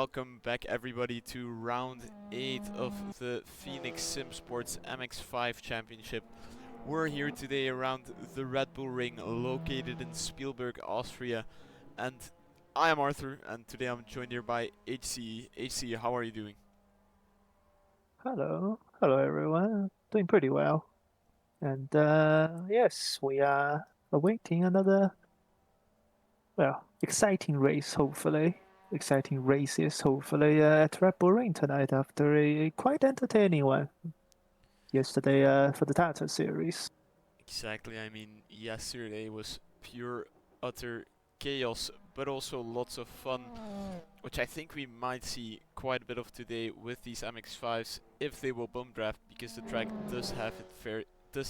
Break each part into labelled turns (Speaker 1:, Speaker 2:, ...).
Speaker 1: welcome back everybody to round 8 of the Phoenix Sim Sports MX5 Championship. We're here today around the Red Bull Ring located in Spielberg, Austria, and I am Arthur, and today I'm joined here by HC. HC, how are you doing?
Speaker 2: Hello everyone. Doing pretty well. And yes, we are awaiting another, exciting race, hopefully. Exciting races, hopefully, at Red Bull Ring tonight after a quite entertaining one yesterday for the Tata series.
Speaker 1: Exactly, I mean, yesterday was pure, utter chaos, but also lots of fun, which I think we might see quite a bit of today with these MX5s if they will bump draft, because the track does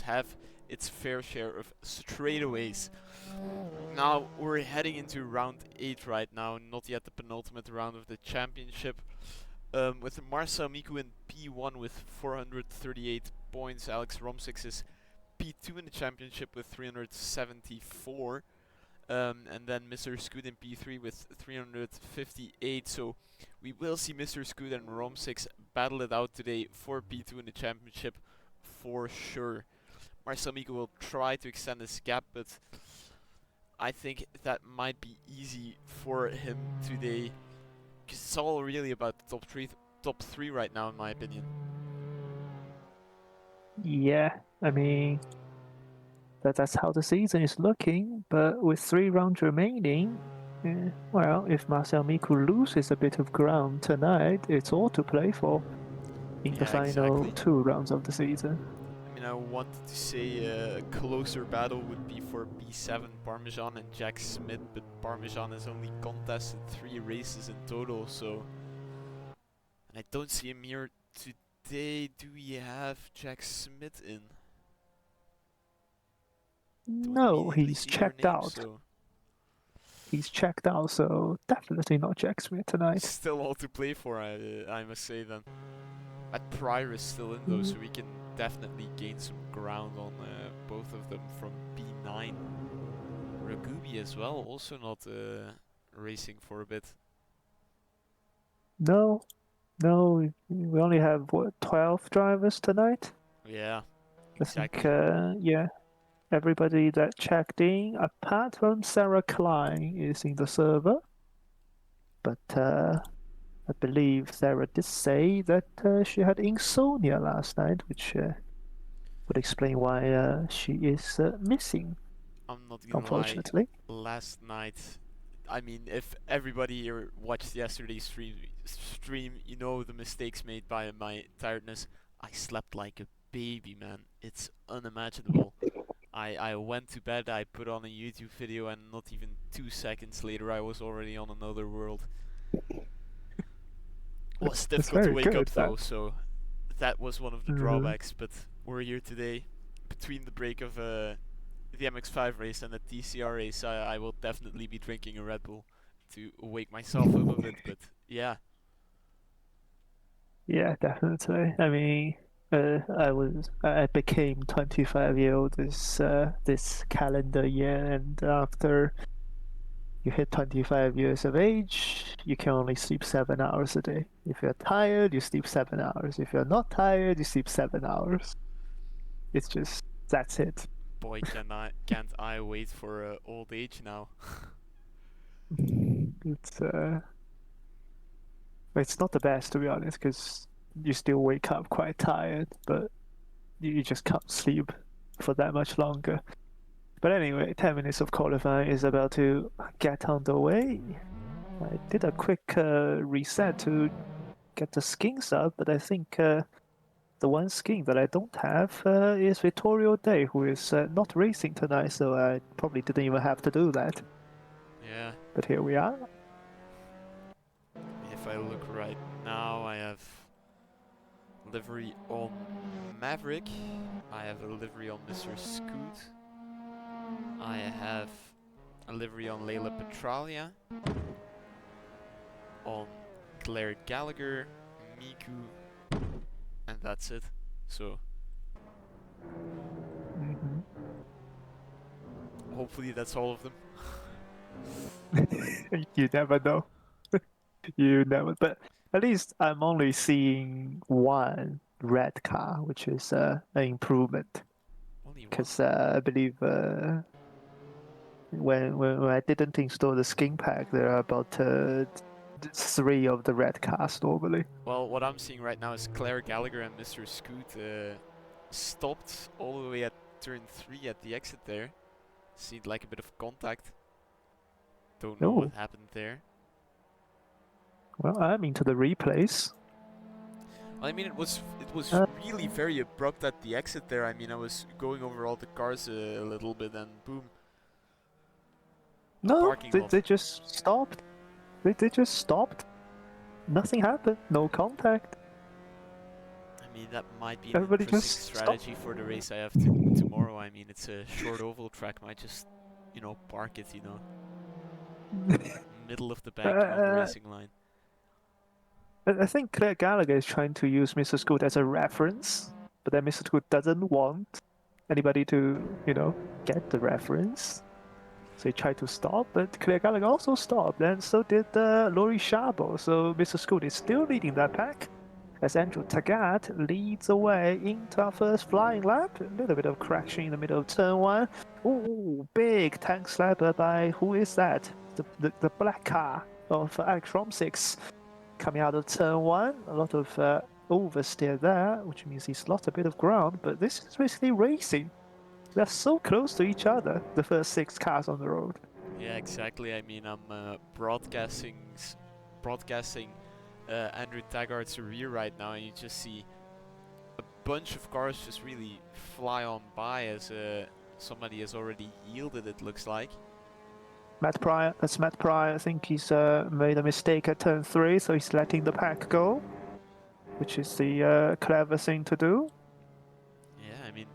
Speaker 1: have its fair share of straightaways. Now we're heading into round 8 right now, not yet the penultimate round of the championship. With Marcel Miku in P1 with 438 points, Alex Romsix is P2 in the championship with 374. And then Mr. Scoot in P3 with 358. So we will see Mr. Scoot and Rom6 battle it out today for P2 in the championship for sure. Marcel Miko will try to extend his gap, but I think that might be easy for him today, because it's all really about the top three right now, in my opinion.
Speaker 2: Yeah, I mean, that's how the season is looking, but with 3 rounds remaining, if Marcel Miku loses a bit of ground tonight, it's all to play for in the
Speaker 1: Yeah,
Speaker 2: final
Speaker 1: exactly.
Speaker 2: 2 rounds of the season.
Speaker 1: I mean, I wanted to say a closer battle would be for B7 Parmesan and Jack Smith, but Parmesan has only contested 3 races in total, so. And I don't see him here today. Do we have Jack Smith in? Don't
Speaker 2: No,
Speaker 1: immediately
Speaker 2: he's
Speaker 1: see their
Speaker 2: checked
Speaker 1: names,
Speaker 2: out.
Speaker 1: so.
Speaker 2: He's checked out, so definitely not Jack Smith tonight.
Speaker 1: Still all to play for, I must say then. But Pryor is still in though, so we can definitely gain some ground on both of them from B9. Ragubi as well, also not racing for a bit.
Speaker 2: No, no, we only have, 12 drivers tonight?
Speaker 1: Yeah,
Speaker 2: I think,
Speaker 1: exactly.
Speaker 2: yeah, everybody that checked in, apart from Sarah Klein, is in the server. But I believe Sarah did say that she had insomnia last night, which would explain why she is missing,
Speaker 1: I'm not gonna lie,
Speaker 2: unfortunately.
Speaker 1: last night, I mean, if everybody here watched yesterday's stream, you know the mistakes made by my tiredness. I slept like a baby, man. It's unimaginable. I went to bed, I put on a YouTube video, and not even 2 seconds later I was already on another world. It was
Speaker 2: That's
Speaker 1: difficult to
Speaker 2: very
Speaker 1: wake
Speaker 2: good,
Speaker 1: up though,
Speaker 2: that.
Speaker 1: so that was one of the
Speaker 2: Mhm.
Speaker 1: drawbacks, but we're here today. Between the break of the MX5 race and the TCR race, I will definitely be drinking a Red Bull to wake myself up a bit, but yeah.
Speaker 2: Yeah, definitely. I mean, I became 25-year-old this calendar year, and after you hit 25 years of age, you can only sleep 7 hours a day. If you're tired, you sleep 7 hours. If you're not tired, you sleep 7 hours. It's just that's it.
Speaker 1: Boy, can't I wait for old age now.
Speaker 2: It's it's not the best, to be honest, because you still wake up quite tired, but you just can't sleep for that much longer. But anyway, 10 minutes of qualifying is about to get underway. I did a quick reset to get the skins up, but I think the one skin that I don't have is Vittorio Day, who is not racing tonight, so I probably didn't even have to do that.
Speaker 1: Yeah,
Speaker 2: But here we are.
Speaker 1: if I look right now, I have livery on Maverick, I have a livery on Mr. Scoot, I have a livery on Layla Petralia, on Claire Gallagher, Miku, and that's it. So
Speaker 2: Mm-hmm.
Speaker 1: hopefully that's all of them.
Speaker 2: You never know. You never. But at least I'm only seeing one red car, which is an improvement.
Speaker 1: Only one.
Speaker 2: Because I believe when I didn't install the skin pack, there are about three of the red cars normally.
Speaker 1: Well, what I'm seeing right now is Claire Gallagher and Mr. Scoot stopped all the way at turn 3 at the exit there. Seemed like a bit of contact. Don't know what
Speaker 2: Oh,
Speaker 1: happened there.
Speaker 2: well, I'm into the replays.
Speaker 1: I mean, it was
Speaker 2: Uh,
Speaker 1: really very abrupt at the exit there. I mean, I was going over all the cars a little bit, and boom, a
Speaker 2: no,
Speaker 1: parking
Speaker 2: they,
Speaker 1: lot.
Speaker 2: they just stopped. They just stopped. Nothing happened. No contact.
Speaker 1: I mean, that might be an
Speaker 2: Everybody
Speaker 1: interesting
Speaker 2: just stopped.
Speaker 1: strategy for the race I have tomorrow. I mean, it's a short oval track. Might just, park it, middle of the banking on the
Speaker 2: uh,
Speaker 1: racing line.
Speaker 2: I think Claire Gallagher is trying to use Mr. Scoot as a reference, but then Mr. Scoot doesn't want anybody to, get the reference. So he tried to stop, but Claire Gallagher also stopped, and so did Laurie Charbot. So Mr. Scoot is still leading that pack as Andrew Tagat leads away into our first flying lap. A little bit of crashing in the middle of turn 1. Ooh, big tank slapper by, who is that? The black car of Alex Romsix coming out of turn 1. A lot of oversteer there, which means he's lost a bit of ground, but this is basically racing. They're so close to each other, the first 6 cars on the road.
Speaker 1: Yeah, exactly. I mean, I'm broadcasting Andrew Taggart's rear right now, and you just see a bunch of cars just really fly on by as somebody has already yielded, it looks like.
Speaker 2: Matt Pryor, that's Matt Pryor. I think he's made a mistake at turn 3, so he's letting the pack go, which is the clever thing to do.
Speaker 1: Yeah, I mean,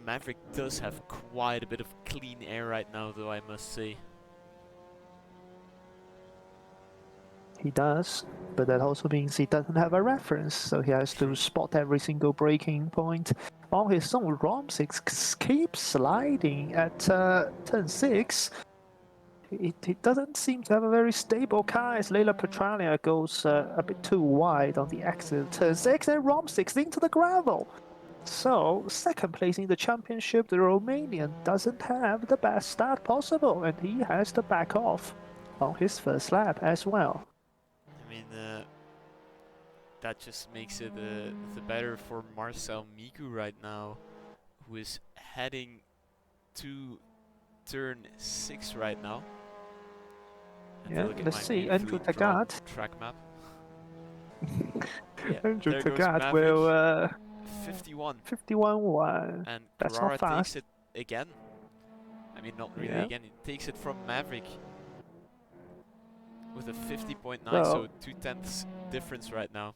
Speaker 1: Maverick does have quite a bit of clean air right now, though, I must say.
Speaker 2: He does, but that also means he doesn't have a reference, so he has to spot every single braking point on his own. Rom6 keeps sliding at turn 6. It doesn't seem to have a very stable car as Leila Petralia goes a bit too wide on the exit. Turn 6 and Rom6 into the gravel. So, second place in the championship, the Romanian doesn't have the best start possible, and he has to back off on his first lap as well.
Speaker 1: I mean, that just makes it the better for Marcel Miku right now, who is heading to turn 6 right now. And
Speaker 2: Yeah,
Speaker 1: look at
Speaker 2: let's
Speaker 1: my
Speaker 2: see, Andrew
Speaker 1: beautifully drawn
Speaker 2: Tagat.
Speaker 1: track map. Yeah,
Speaker 2: Andrew
Speaker 1: there goes
Speaker 2: Tagat
Speaker 1: Maverick,
Speaker 2: will
Speaker 1: 51.
Speaker 2: 51-1.
Speaker 1: And
Speaker 2: That's
Speaker 1: Carrara
Speaker 2: not
Speaker 1: takes
Speaker 2: fast.
Speaker 1: it again. I mean, not really
Speaker 2: Yeah.
Speaker 1: again, he takes it from Maverick with a 50.9,
Speaker 2: Well,
Speaker 1: so 2/10 difference right now.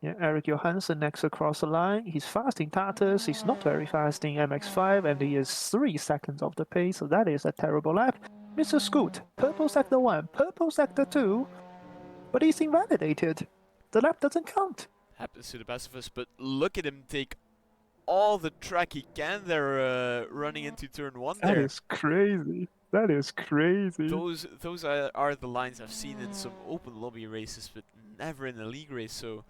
Speaker 2: yeah, Eric Johansson next across the line. He's fast in Tatus, he's not very fast in MX5, and he is 3 seconds off the pace, so that is a terrible lap. Mr. Scoot, purple sector 1, purple sector 2, but he's invalidated. The lap doesn't count.
Speaker 1: Happens to the best of us, but look at him take all the track he can there, running into turn 1
Speaker 2: That
Speaker 1: there.
Speaker 2: is crazy. That is crazy.
Speaker 1: Those are the lines I've seen in some open lobby races, but never in a league race, so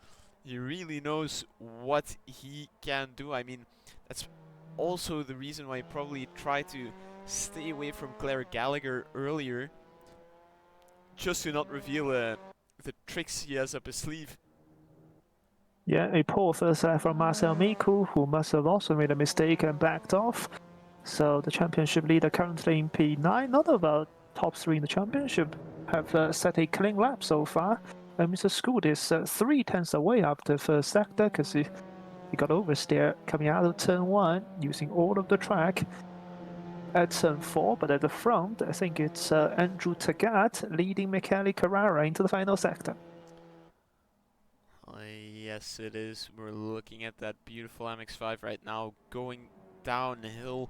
Speaker 1: he really knows what he can do. I mean, that's also the reason why he probably tried to stay away from Claire Gallagher earlier, just to not reveal the tricks he has up his sleeve.
Speaker 2: Yeah, a poor first lap from Marcel Miku, who must have also made a mistake and backed off. So the championship leader currently in P9, not about top 3 in the championship, have set a clean lap so far. And Mr. Scoot is 3/10 away up the first sector because he got oversteer coming out of turn 1 using all of the track at turn 4, but at the front, I think it's Andrew Tagat leading Michele Carrara into the final sector.
Speaker 1: Yes, it is. We're looking at that beautiful MX5 right now, going downhill.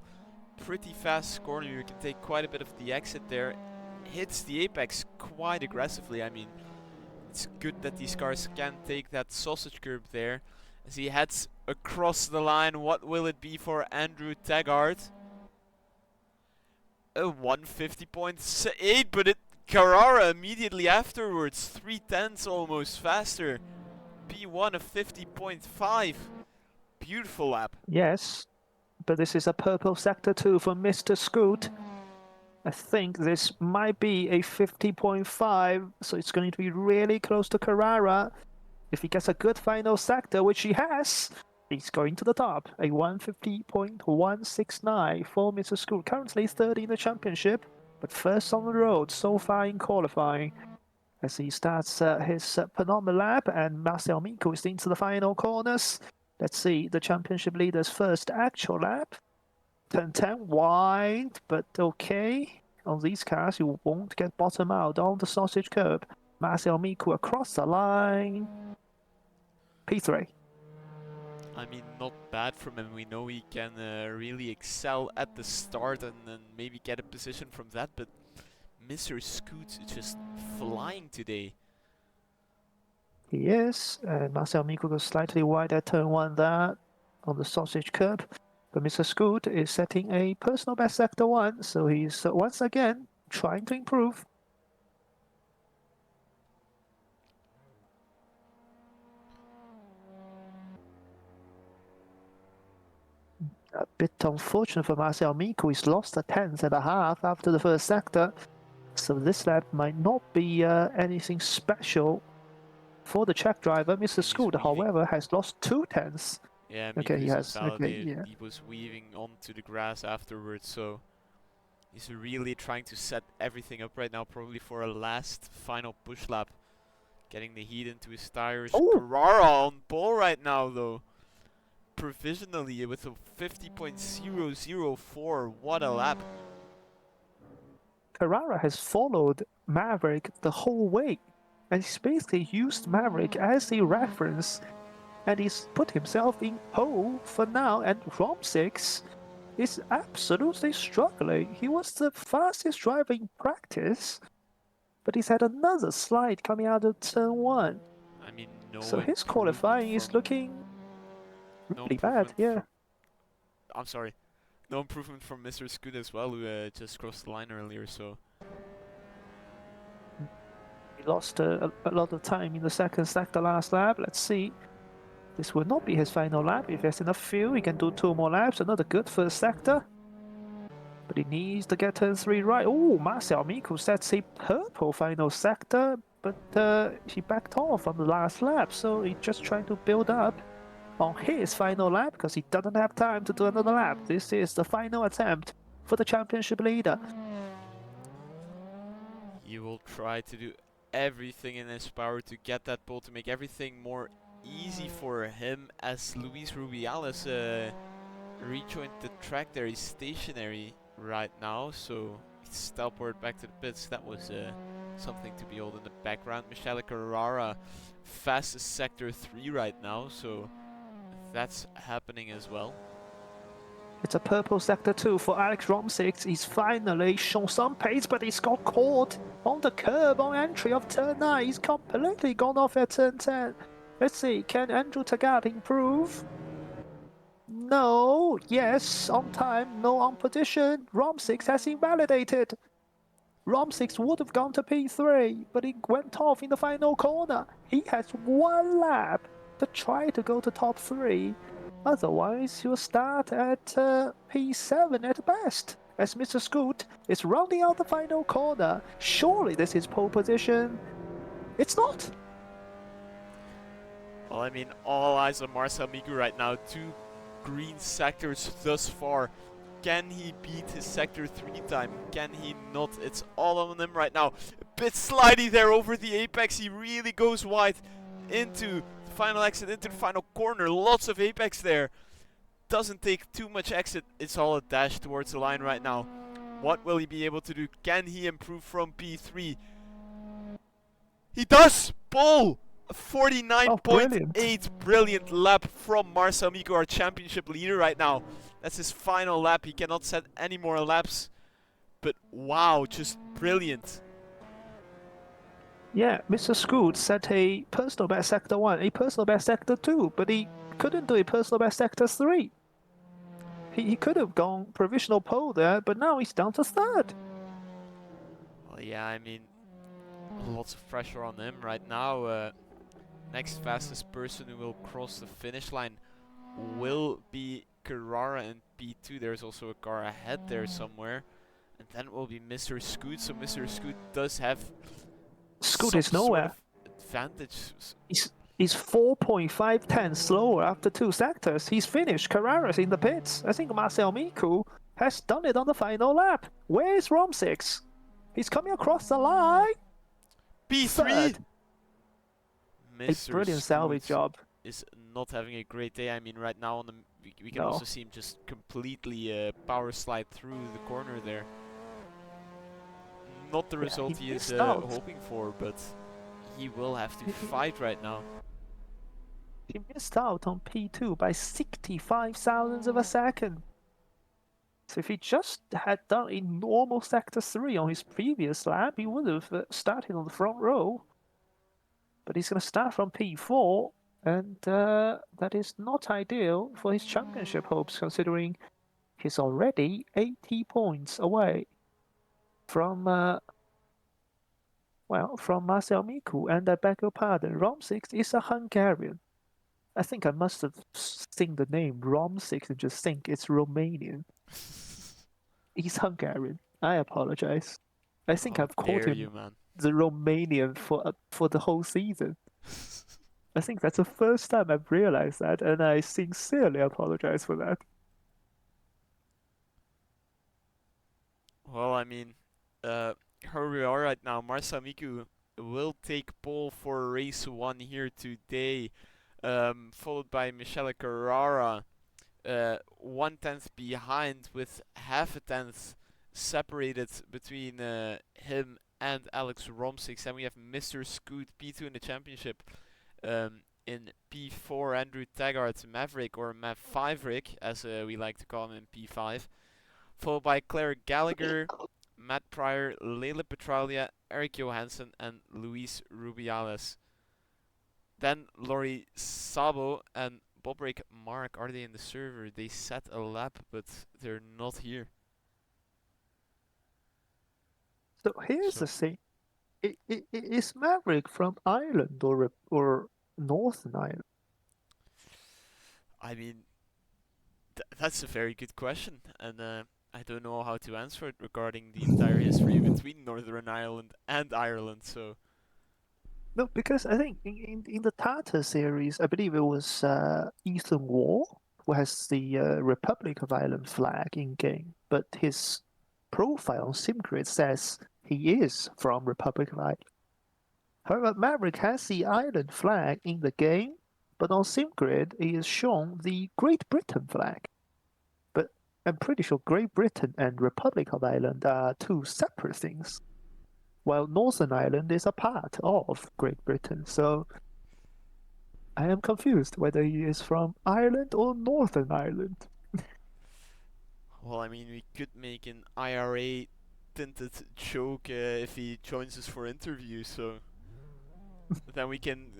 Speaker 1: Pretty fast corner. You can take quite a bit of the exit there. Hits the apex quite aggressively. I mean, it's good that these cars can take that sausage curb there. As he heads across the line, what will it be for Andrew Taggart? A 150.8, but it Carrara immediately afterwards, 3/10 almost faster. P1 of 50.5. Beautiful lap.
Speaker 2: Yes, but this is a purple sector 2 for Mr. Scoot. I think this might be a 50.5, so it's going to be really close to Carrara. If he gets a good final sector, which he has, he's going to the top. A 150.169 for Mr. Scoot. Currently third in the championship, but first on the road so far in qualifying. As he starts his penultimate lap, and Marcel Miko is into the final corners. Let's see the championship leader's first actual lap. Turn 10 wide, but okay. On these cars, you won't get bottom out on the sausage curb. Marcel Miko across the line. P3.
Speaker 1: I mean, not bad from him. We know he can really excel at the start and then maybe get a position from that, but Mr. Scoot is just flying today.
Speaker 2: He is, and Marcel Miko goes slightly wide at turn 1 there on the sausage curb. But Mr. Scoot is setting a personal best sector 1, so he's once again trying to improve. A bit unfortunate for Marcel Miko, he's lost a 10th after the first sector, so this lap might not be anything special for the Czech driver. Mr. Scoot, however, has lost 2/10.
Speaker 1: Yeah,
Speaker 2: okay, he has.
Speaker 1: validated.
Speaker 2: Okay, yeah.
Speaker 1: He was weaving onto the grass afterwards, so he's really trying to set everything up right now, probably for a last final push lap. Getting the heat into his tires.
Speaker 2: Oh.
Speaker 1: Carrara on pole right now, though. Provisionally with a 50.004. What a lap.
Speaker 2: Carrara has followed Maverick the whole way, and he's basically used Maverick as a reference, and he's put himself in pole for now, and Rom6 is absolutely struggling. He was the fastest driver in practice, but he's had another slide coming out of turn 1.
Speaker 1: I mean, no.
Speaker 2: So his qualifying is looking really bad, yeah.
Speaker 1: I'm sorry. No improvement from Mr. Scoot as well, who just crossed the line earlier, so...
Speaker 2: He lost a lot of time in the second sector last lap. Let's see. This will not be his final lap. If he has enough fuel, he can do 2 more laps. Another good first sector. But he needs to get turn 3 right. Oh, Marcel Miko sets a purple final sector, but he backed off on the last lap. So he's just trying to build up on his final lap because he doesn't have time to do another lap. This is the final attempt for the championship leader.
Speaker 1: He will try to do everything in his power to get that pole, to make everything more easy for him, as Luis Rubiales rejoined the track there. He's stationary right now, so he's teleported back to the pits. That was something to behold in the background. Michele Carrara, fastest sector 3 right now, so that's happening as well.
Speaker 2: It's a purple sector 2 for Alex Rom6. He's finally shown some pace, but he's got caught on the curb on entry of turn 9. He's completely gone off at turn 10. Let's see, can Andrew Tagat improve? No, yes, on time, no on position. Rom6 has invalidated. Rom6 would have gone to P3, but he went off in the final corner. He has 1 lap to try to go to top 3. Otherwise, he'll start at P7 at best. As Mr. Scoot is rounding out the final corner. Surely this is pole position. It's not.
Speaker 1: Well, I mean, all eyes on Marcel Miko right now. 2 green sectors thus far. Can he beat his sector 3 time? Can he not? It's all on him right now. A bit slidey there over the apex. He really goes wide into the final exit, into the final corner. Lots of apex there. Doesn't take too much exit. It's all a dash towards the line right now. What will he be able to do? Can he improve from P3? He does! Pole! 49.8. Brilliant lap from Marcel Miko, our championship leader right now. That's his final lap. He cannot set any more laps. But wow, just brilliant.
Speaker 2: Yeah, Mr. Scoot set a personal best sector 1, a personal best sector 2, but he couldn't do a personal best sector 3. He could have gone provisional pole there, but now he's down to 3rd.
Speaker 1: Well, yeah, I mean, lots of pressure on him right now. Next fastest person who will cross the finish line will be Carrara in P2. There's also a car ahead there somewhere. And then it will be Mr. Scoot. So Mr. Scoot does have
Speaker 2: Scoot
Speaker 1: some
Speaker 2: is
Speaker 1: sort
Speaker 2: nowhere.
Speaker 1: of advantage.
Speaker 2: He's 4.5 tenths slower after 2 sectors. He's finished. Carrara's in the pits. I think Marcel Miku has done it on the final lap. Where's Rom6? He's coming across the line.
Speaker 1: P3!
Speaker 2: Third. A
Speaker 1: Mr.
Speaker 2: brilliant salvage
Speaker 1: Scoot
Speaker 2: job.
Speaker 1: is not having a great day. I mean, right now on the we can
Speaker 2: No.
Speaker 1: also see him just completely power slide through the corner there. Not the result he is hoping for, but he will have to fight right now.
Speaker 2: He missed out on P2 by 65 thousandths of a second. So if he just had done a normal Sector 3 on his previous lap, he would have started on the front row. But he's going to start from P4, and that is not ideal for his championship hopes, considering he's already 80 points away from from Marcel Miku. And I beg your pardon, Rom6 is a Hungarian. I think I must have seen the name Rom6 and just think it's Romanian. He's Hungarian. I apologize. I think I've called him the Romanian for the whole season. I think that's the first time I've realized that, and I sincerely apologize for that.
Speaker 1: Well, I mean, here we are right now. Marcel Miku will take pole for race 1 here today, followed by Michele Carrara, 1/10 behind, with half a tenth separated between him and Alex Rom6. And we have Mr. Scoot P2 in the championship. In P4, Andrew Taggart Maverick, or Mav5rick, as we like to call him in P5. Followed by Claire Gallagher, Matt Pryor, Leila Petralia, Eric Johansson, and Luis Rubiales. Then Laurie Sabo and Bobrick Mark, are they in the server? They set a lap, but they're not here.
Speaker 2: So here's the thing. Is Maverick from Ireland or Northern Ireland?
Speaker 1: I mean, that's a very good question, and I don't know how to answer it regarding the entire history between Northern Ireland and Ireland. So
Speaker 2: no, because I think in the Tata series, I believe it was Ethan Wall who has the Republic of Ireland flag in game, but his profile on SimGrid says he is from Republic of Ireland. However, Maverick has the Ireland flag in the game, but on SimGrid it is shown the Great Britain flag. But I'm pretty sure Great Britain and Republic of Ireland are two separate things, while Northern Ireland is a part of Great Britain. So I am confused whether he is from Ireland or Northern Ireland.
Speaker 1: Well, I mean, we could make an IRA tinted joke if he joins us for interview, so then we can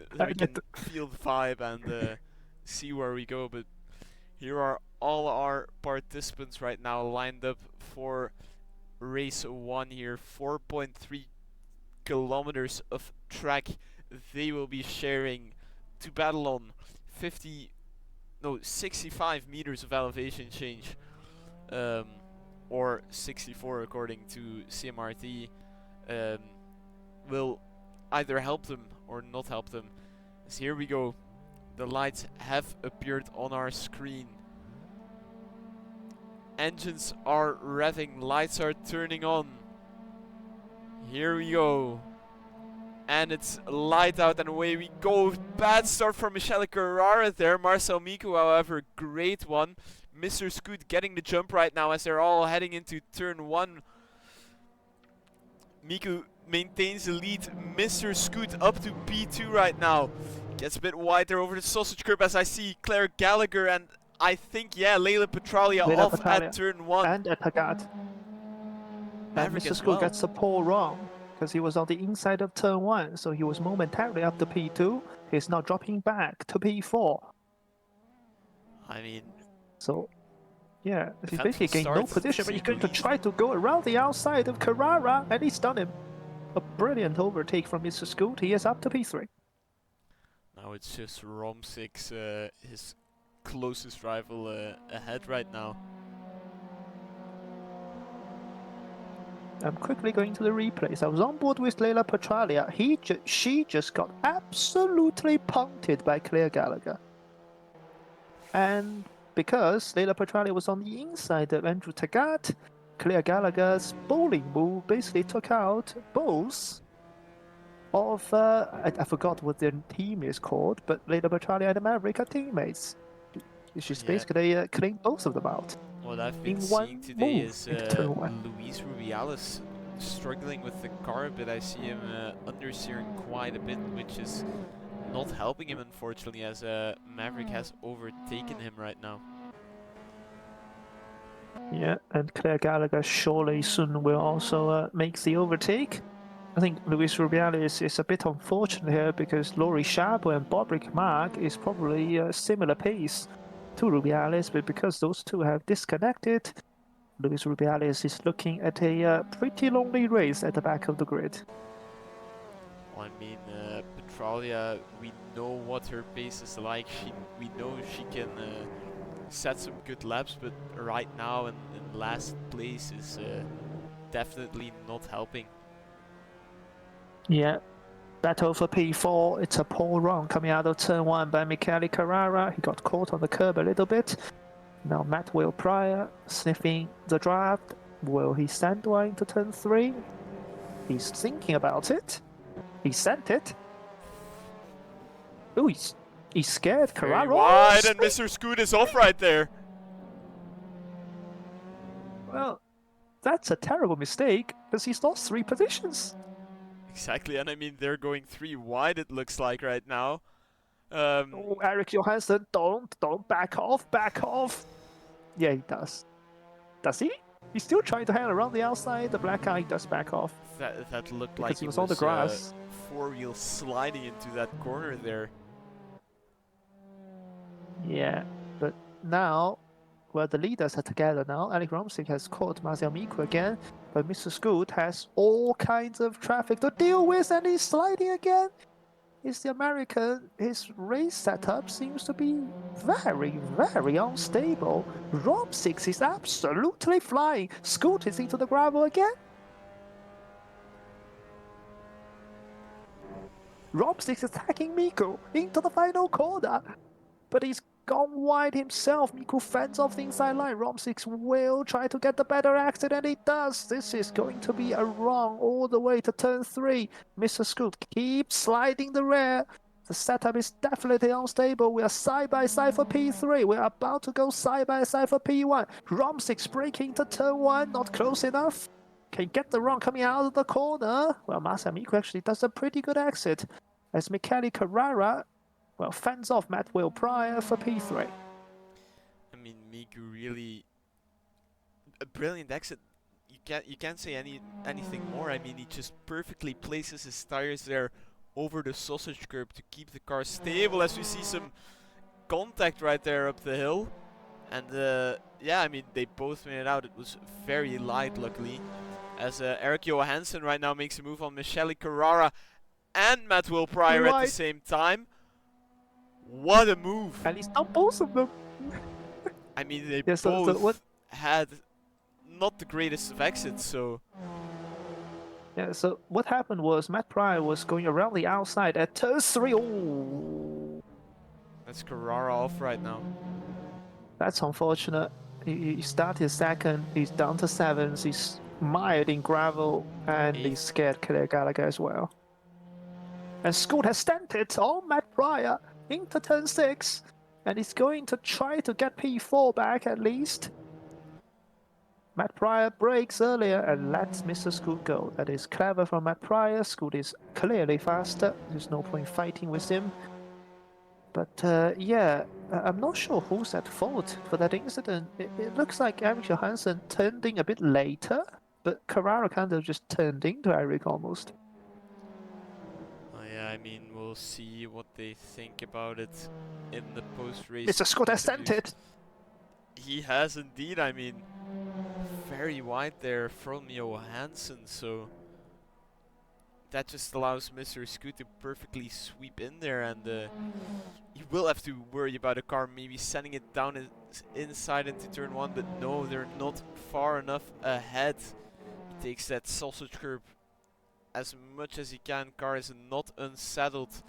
Speaker 1: feel the vibe and see where we go. But here are all our participants right now lined up for race 1 here. 4.3 kilometers of track they will be sharing to battle on. 65 meters of elevation change, or 64 according to CMRT, will either help them or not help them. So here we go. The lights have appeared on our screen. Engines are revving, lights are turning on. Here we go. And it's light out and away we go. Bad start from Michele Carrara there. Marcel Miku, however, great one. Mr. Scoot getting the jump right now as they're all heading into turn 1. Miku maintains the lead. Mr. Scoot up to P2 right now. Gets a bit wide there over the sausage curb as I see Claire Gallagher and I think, Leila Petralia off at turn 1.
Speaker 2: And at Taggart. And Mr. Scoot gets the pole wrong, because he was on the inside of turn 1, so he was momentarily up to P2. He's now dropping back to P4.
Speaker 1: I mean...
Speaker 2: So, yeah, he's basically gained no position, but he's going to try to go around the outside of Carrara, and he's done him. a brilliant overtake from Mr. Scoot. He is up to P3.
Speaker 1: Now it's just Rom6, his closest rival, ahead right now.
Speaker 2: I'm quickly going to the replays. I was on board with Leila Petralia. She just got absolutely punked by Claire Gallagher. And because Leila Petralia was on the inside of Andrew Taggart, Claire Gallagher's bowling move basically took out both of, I forgot what their team is called, but Leila Petralia and Maverick are teammates. She's basically cleaned both of them out.
Speaker 1: What I've been
Speaker 2: in
Speaker 1: seeing
Speaker 2: one
Speaker 1: today
Speaker 2: move
Speaker 1: is
Speaker 2: into turn one.
Speaker 1: Luis Rubiales struggling with the car a bit. I see him understeering quite a bit, which is not helping him, unfortunately, as Maverick has overtaken him right now.
Speaker 2: Yeah, and Claire Gallagher surely soon will also make the overtake. I think Luis Rubiales is a bit unfortunate here because Laurie Shabo and Bobrick Mark is probably a similar pace to Rubiales, but because those two have disconnected, Luis Rubiales is looking at a pretty lonely race at the back of the grid.
Speaker 1: Well, I mean, Petralia, we know what her pace is like. We know she can set some good laps, but right now in last place is definitely not helping.
Speaker 2: Yeah, battle for P4. It's a poor run coming out of turn 1 by Michele Carrara. He got caught on the curb a little bit. Now Matt Will Pryor sniffing the draft. Will he send one into turn 3? He's thinking about it. He sent it. Oh, he's scared. Carrara.
Speaker 1: Very wide, and Mr. Scoot is off right there.
Speaker 2: Well, that's a terrible mistake because he's lost 3 positions.
Speaker 1: Exactly, and I mean they're going 3 wide. It looks like right now.
Speaker 2: Oh, Eric Johansson, don't back off. Yeah, he does. Does he? He's still trying to hang around the outside. The black guy does back off.
Speaker 1: That looked
Speaker 2: because
Speaker 1: like
Speaker 2: he was on the grass.
Speaker 1: 4-wheel sliding into that corner there.
Speaker 2: Yeah, but now, well, the leaders are together now. Alec Romsik has caught Marcel Miku again, but Mr. Scoot has all kinds of traffic to deal with, and he's sliding again. Is the American, his race setup seems to be very, very unstable. Romsik is absolutely flying. Scoot is into the gravel again. Romsik is attacking Miku into the final corner, but he's gone wide himself. Miku fends off the inside line. Romsik will try to get the better exit, and he does. This is going to be a run all the way to turn 3. Mr. Scoot keeps sliding the rear. The setup is definitely unstable. We are side by side for P3. We're about to go side by side for P1. Romsik braking to turn 1, not close enough. Can get the run coming out of the corner. Well, Masa Miku actually does a pretty good exit as Michele Carrara, well, fends off Matt Will Pryor for P3.
Speaker 1: I mean, Miku really a brilliant exit. You can't say anything more. I mean, he just perfectly places his tires there over the sausage curb to keep the car stable, as we see some contact right there up the hill. And yeah, I mean, they both made it out. It was very light, luckily, as Eric Johansson right now makes a move on Michele Carrara and Matt Will Pryor at the same time. What a move!
Speaker 2: And he's done both of them.
Speaker 1: I mean, they both had not the greatest of exits, so...
Speaker 2: Yeah, so what happened was Matt Pryor was going around the outside at turn 3. Oh!
Speaker 1: That's Carrara off right now.
Speaker 2: That's unfortunate. He started second, he's down to 7th, he's mired in gravel, and he's scared Claire Gallagher as well. And Scoot has stented on Matt Pryor into turn 6, and he's going to try to get P4 back at least. Matt Pryor brakes earlier and lets Mr. Scoot go. That is clever from Matt Pryor. Scoot is clearly faster. There's no point fighting with him. But yeah, I'm not sure who's at fault for that incident. It looks like Eric Johansson turned in a bit later, but Carrara kind of just turned into Eric almost.
Speaker 1: Yeah, I mean, we'll see what they think about it in the post-race.
Speaker 2: Mr. Scott has sent it.
Speaker 1: He has indeed. I mean, very wide there from Johansson, so that just allows Mr. Scoot to perfectly sweep in there, and he will have to worry about a car maybe sending it down inside into turn 1, but no, they're not far enough ahead. He takes that sausage curb as much as he can. Car is not unsaddled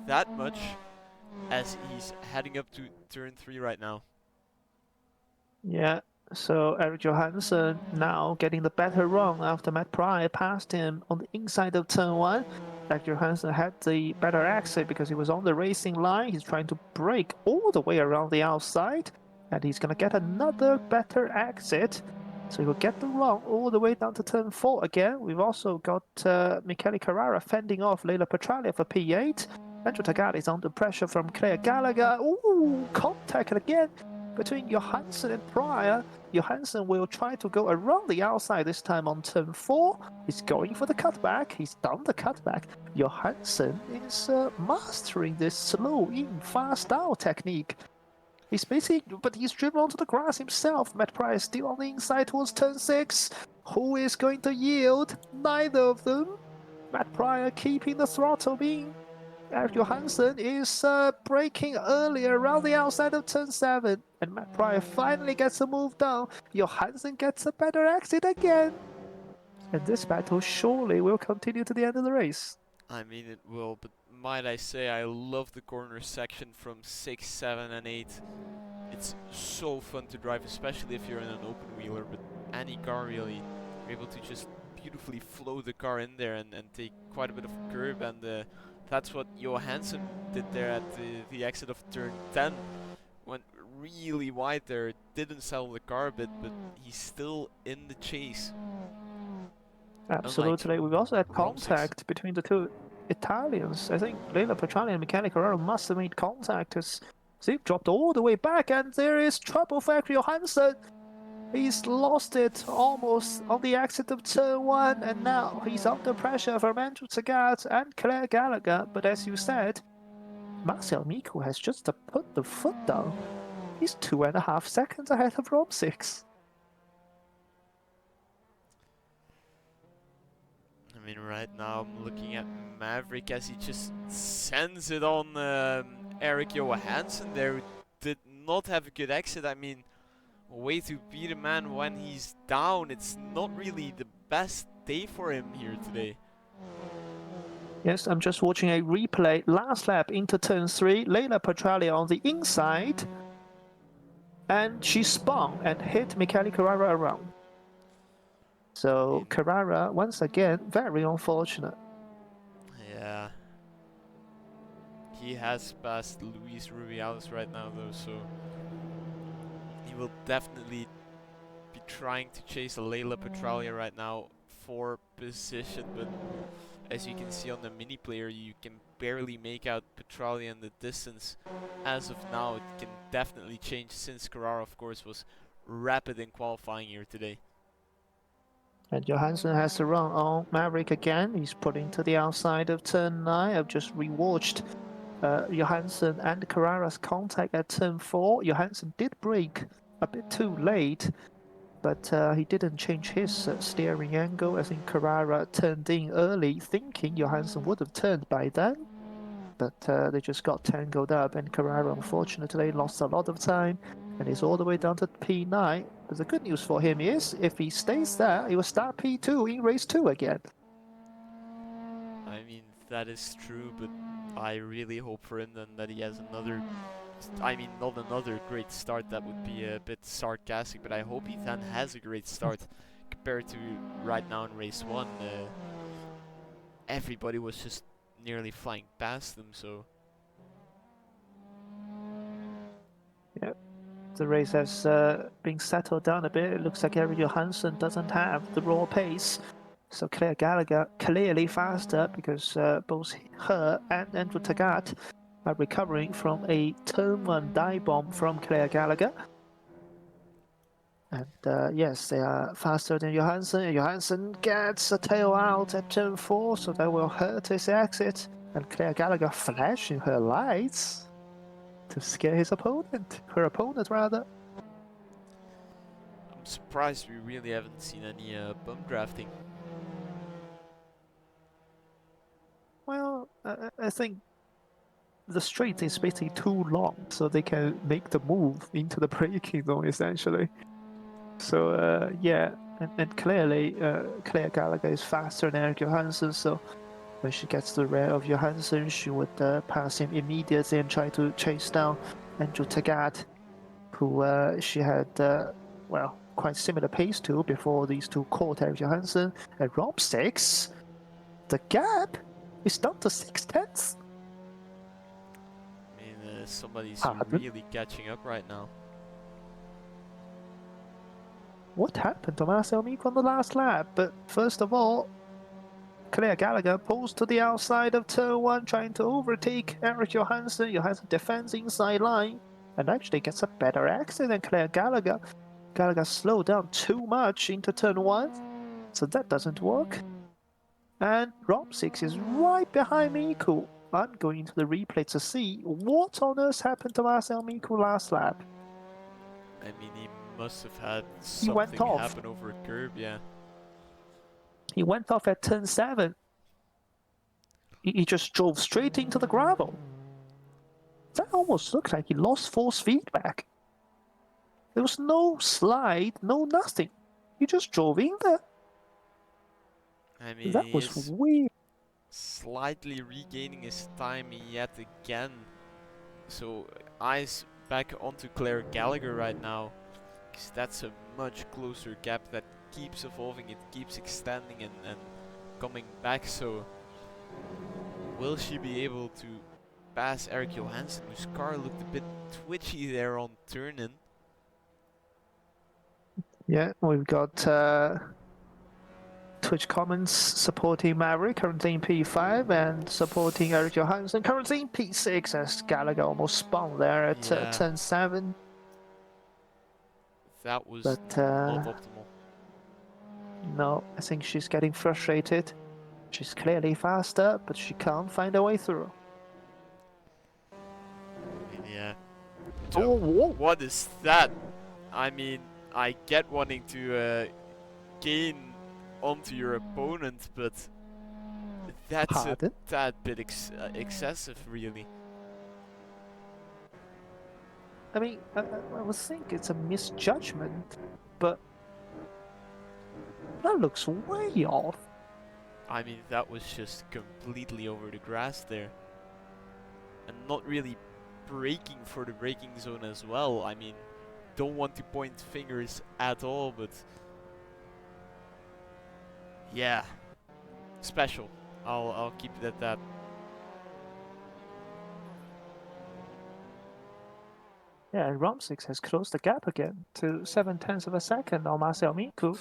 Speaker 1: that much as he's heading up to turn 3 right now.
Speaker 2: Yeah, so Eric Johansson now getting the better run after Matt Pryor passed him on the inside of turn 1. Eric Johansson had the better exit because he was on the racing line. He's trying to brake all the way around the outside, and he's going to get another better exit. So he will get the run all the way down to turn 4 again. We've also got Michele Carrara fending off Leila Petralia for P8. Andrew Tagati is under pressure from Claire Gallagher. Ooh, contact again between Johansson and Pryor. Johansson will try to go around the outside this time on turn 4. He's going for the cutback. He's done the cutback. Johansson is mastering this slow in, fast out technique. He's basically, but he's driven onto the grass himself. Matt Pryor is still on the inside towards turn 6. Who is going to yield? Neither of them. Matt Pryor keeping the throttle in. Eric Johansson is braking earlier around the outside of turn 7, and Matt Pryor finally gets a move down. Johansson gets a better exit again, and this battle surely will continue to the end of the race.
Speaker 1: I mean, it will, but might I say, I love the corner section from 6, 7 and 8. It's so fun to drive, especially if you're in an open wheeler, but any car really, you're able to just beautifully flow the car in there and take quite a bit of curb, and that's what Johansson did there at the exit of turn 10. Went really wide there, didn't settle the car a bit, but he's still in the chase.
Speaker 2: Absolutely. We've also had contact between the two Italians. I think Leila Petrani and Michele Carrera must have made contact as Zip dropped all the way back, and there is trouble for Eric Johansson. He's lost it almost on the exit of turn 1, and now he's under pressure from Andrew Tagat and Claire Gallagher. But as you said, Marcel Miko has just to put the foot down. He's 2.5 seconds ahead of Rob 6.
Speaker 1: I mean, right now I'm looking at Maverick as he just sends it on Eric Johansson there, who did not have a good exit. I mean, a way to beat a man when he's down. It's not really the best day for him here today.
Speaker 2: Yes, I'm just watching a replay. Last lap into turn 3, Leila Petralia on the inside, and she spun and hit Michele Carrara around. So Carrara, once again, very unfortunate.
Speaker 1: Yeah. He has passed Luis Rubiales right now though, so he will definitely be trying to chase Leila Petralia right now for position, but as you can see on the mini player, you can barely make out Petralia in the distance. As of now, it can definitely change since Carrara, of course, was rapid in qualifying here today.
Speaker 2: And Johansson has to run on Maverick again. He's putting to the outside of turn 9. I've just rewatched Johansson and Carrara's contact at turn 4. Johansson did brake a bit too late, but he didn't change his steering angle. I think Carrara turned in early, thinking Johansson would have turned by then. But they just got tangled up, and Carrara unfortunately lost a lot of time, and he's all the way down to P9. But the good news for him is, if he stays there, he will start P2 in race 2 again.
Speaker 1: I mean, that is true, but I really hope for him then that he has another, I mean, not another great start, that would be a bit sarcastic, but I hope he then has a great start compared to right now in race 1. Everybody was just nearly flying past them, so...
Speaker 2: Yeah, the race has been settled down a bit. It looks like Eric Johansson doesn't have the raw pace. So Claire Gallagher clearly faster because both her and Andrew Tagat are recovering from a turn 1 dive bomb from Claire Gallagher. And yes, they are faster than Johansson. Johansson gets a tail out at turn 4, so that will hurt his exit. And Claire Gallagher flashing her lights to scare his opponent. Her opponent, rather.
Speaker 1: I'm surprised we really haven't seen any bump drafting.
Speaker 2: Well, I think the straight is basically too long, so they can make the move into the braking zone essentially. So yeah, and clearly Claire Gallagher is faster than Eric Johansson, so when she gets the rear of Johansson, she would pass him immediately and try to chase down Andrew Tagat, who she had well quite similar pace to before these two caught Eric Johansson. At Rob 6, the gap is down to 6 tenths.
Speaker 1: I mean, somebody's
Speaker 2: Pardon?
Speaker 1: really catching up right now.
Speaker 2: What happened to Marcel Meek on the last lap? But first of all, Claire Gallagher pulls to the outside of turn 1, trying to overtake Eric Johansson. Johansson defends inside line and actually gets a better exit than Claire Gallagher. Gallagher slowed down too much into turn 1, so that doesn't work. And Rob 6 is right behind Miku. I'm going to the replay to see what on earth happened to Marcel Miku last lap.
Speaker 1: I mean, he must have had
Speaker 2: He went
Speaker 1: something
Speaker 2: off.
Speaker 1: happen over a curb, yeah.
Speaker 2: He went off at turn 7. He just drove straight into the gravel. That almost looked like he lost force feedback. There was no slide, no nothing. He just drove in there.
Speaker 1: I mean,
Speaker 2: That
Speaker 1: he
Speaker 2: was
Speaker 1: is
Speaker 2: weird.
Speaker 1: slightly regaining his time yet again. So eyes back onto Claire Gallagher right now, because that's a much closer gap that keeps evolving, it keeps extending and coming back. So will she be able to pass Eric Johansson, whose car looked a bit twitchy there on turn-in?
Speaker 2: Yeah, we've got Twitch comments supporting Maverick, currently in P5, and supporting Eric Johansson, currently in P6, as Gallagher almost spun there at
Speaker 1: Yeah.
Speaker 2: turn 7.
Speaker 1: That was
Speaker 2: But
Speaker 1: not optimal.
Speaker 2: no, I think she's getting frustrated. She's clearly faster, but she can't find a way through.
Speaker 1: I mean, yeah.
Speaker 2: Oh, whoa.
Speaker 1: What is that? I mean, I get wanting to gain onto your opponent, but that's
Speaker 2: Pardon?
Speaker 1: a tad bit excessive, really.
Speaker 2: I mean, I would think it's a misjudgment, but that looks way off.
Speaker 1: I mean, that was just completely over the grass there. And not really braking for the braking zone as well. I mean, don't want to point fingers at all, but yeah, special. I'll keep it at that.
Speaker 2: Yeah, and Romsix has closed the gap again to 7 tenths of a second on Marcel Miku.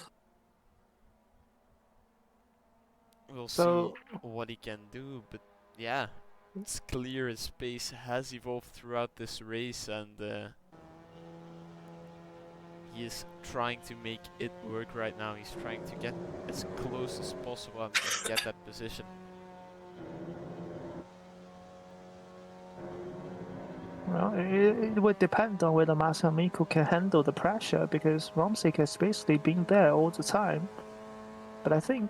Speaker 1: We'll
Speaker 2: So,
Speaker 1: see what he can do, but yeah, it's clear his pace has evolved throughout this race, and he is trying to make it work right now. He's trying to get as close as possible and get that position.
Speaker 2: well, it would depend on whether Marcel Miku can handle the pressure, because Romsik has basically been there all the time. But I think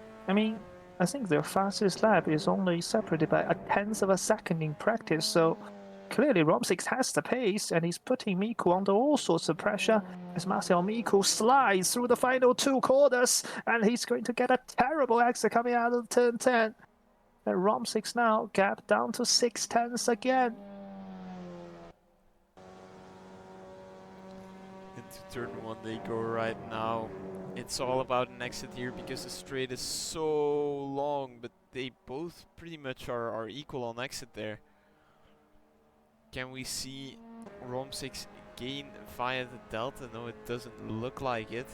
Speaker 2: their fastest lap is only separated by a tenth of a second in practice, so clearly Romsik has the pace, and he's putting Miku under all sorts of pressure as Marcel Miku slides through the final 2 corners, and he's going to get a terrible exit coming out of turn 10. And Romsik now gap down to 6 tenths again.
Speaker 1: Into turn 1 they go right now. It's all about an exit here because the straight is so long, but they both pretty much are equal on exit there. Can we see Rom6 gain via the delta? No, it doesn't look like it.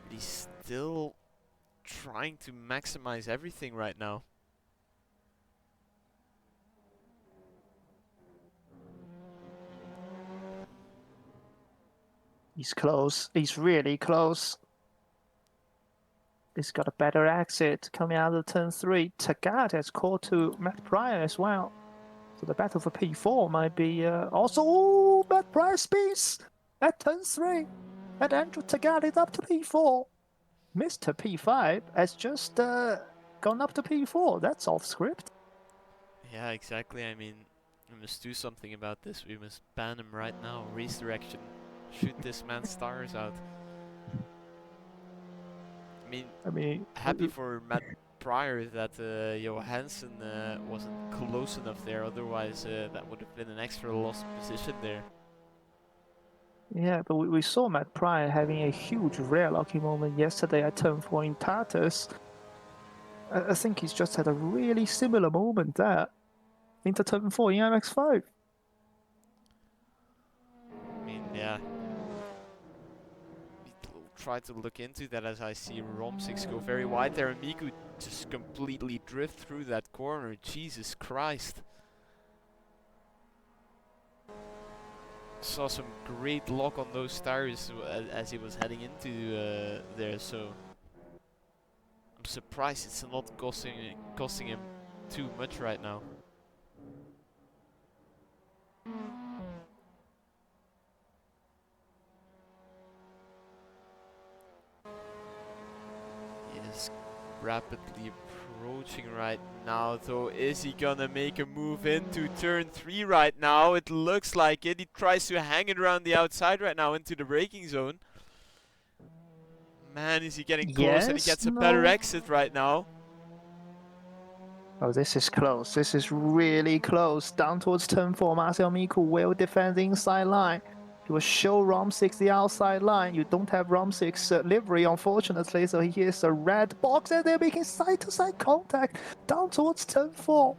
Speaker 1: But he's still trying to maximize everything right now.
Speaker 2: He's close. He's really close. He's got a better exit coming out of turn 3. Tagat has called to Matt Pryor as well. So the battle for P4 might be also... Ooh, Matt Pryor speeds at turn 3. And Andrew Tagat is up to P4. Mr. P5 has just gone up to P4. That's off script.
Speaker 1: Yeah, exactly. I mean, we must do something about this. We must ban him right now. Race direction. Shoot this man's tires out.
Speaker 2: I mean,
Speaker 1: Happy for Matt Pryor that Johansson wasn't close enough there. Otherwise, that would have been an extra lost position there.
Speaker 2: yeah, but we saw Matt Pryor having a huge rear locking moment yesterday at turn 4 in Tartus. I think he's just had a really similar moment there into turn 4 in MX5.
Speaker 1: I mean, yeah. We'll try to look into that as I see Rom6 go very wide there and Miku just completely drift through that corner. Jesus Christ. Saw some great lock on those tires as he was heading into there, so I'm surprised it's not costing him too much right now. He is rapidly approaching right now, though. Is he gonna make a move into turn 3 right now? It looks like it. He tries to hang it around the outside right now into the braking zone. Man, is he getting close, and he gets a better exit right now.
Speaker 2: Oh, this is close. This is really close. Down towards turn 4, Marcel Miku will defend the inside line. He will show Rom6 the outside line. You don't have Rom6 livery, unfortunately, so he hears a red box, and they're making side-to-side contact down towards turn 4.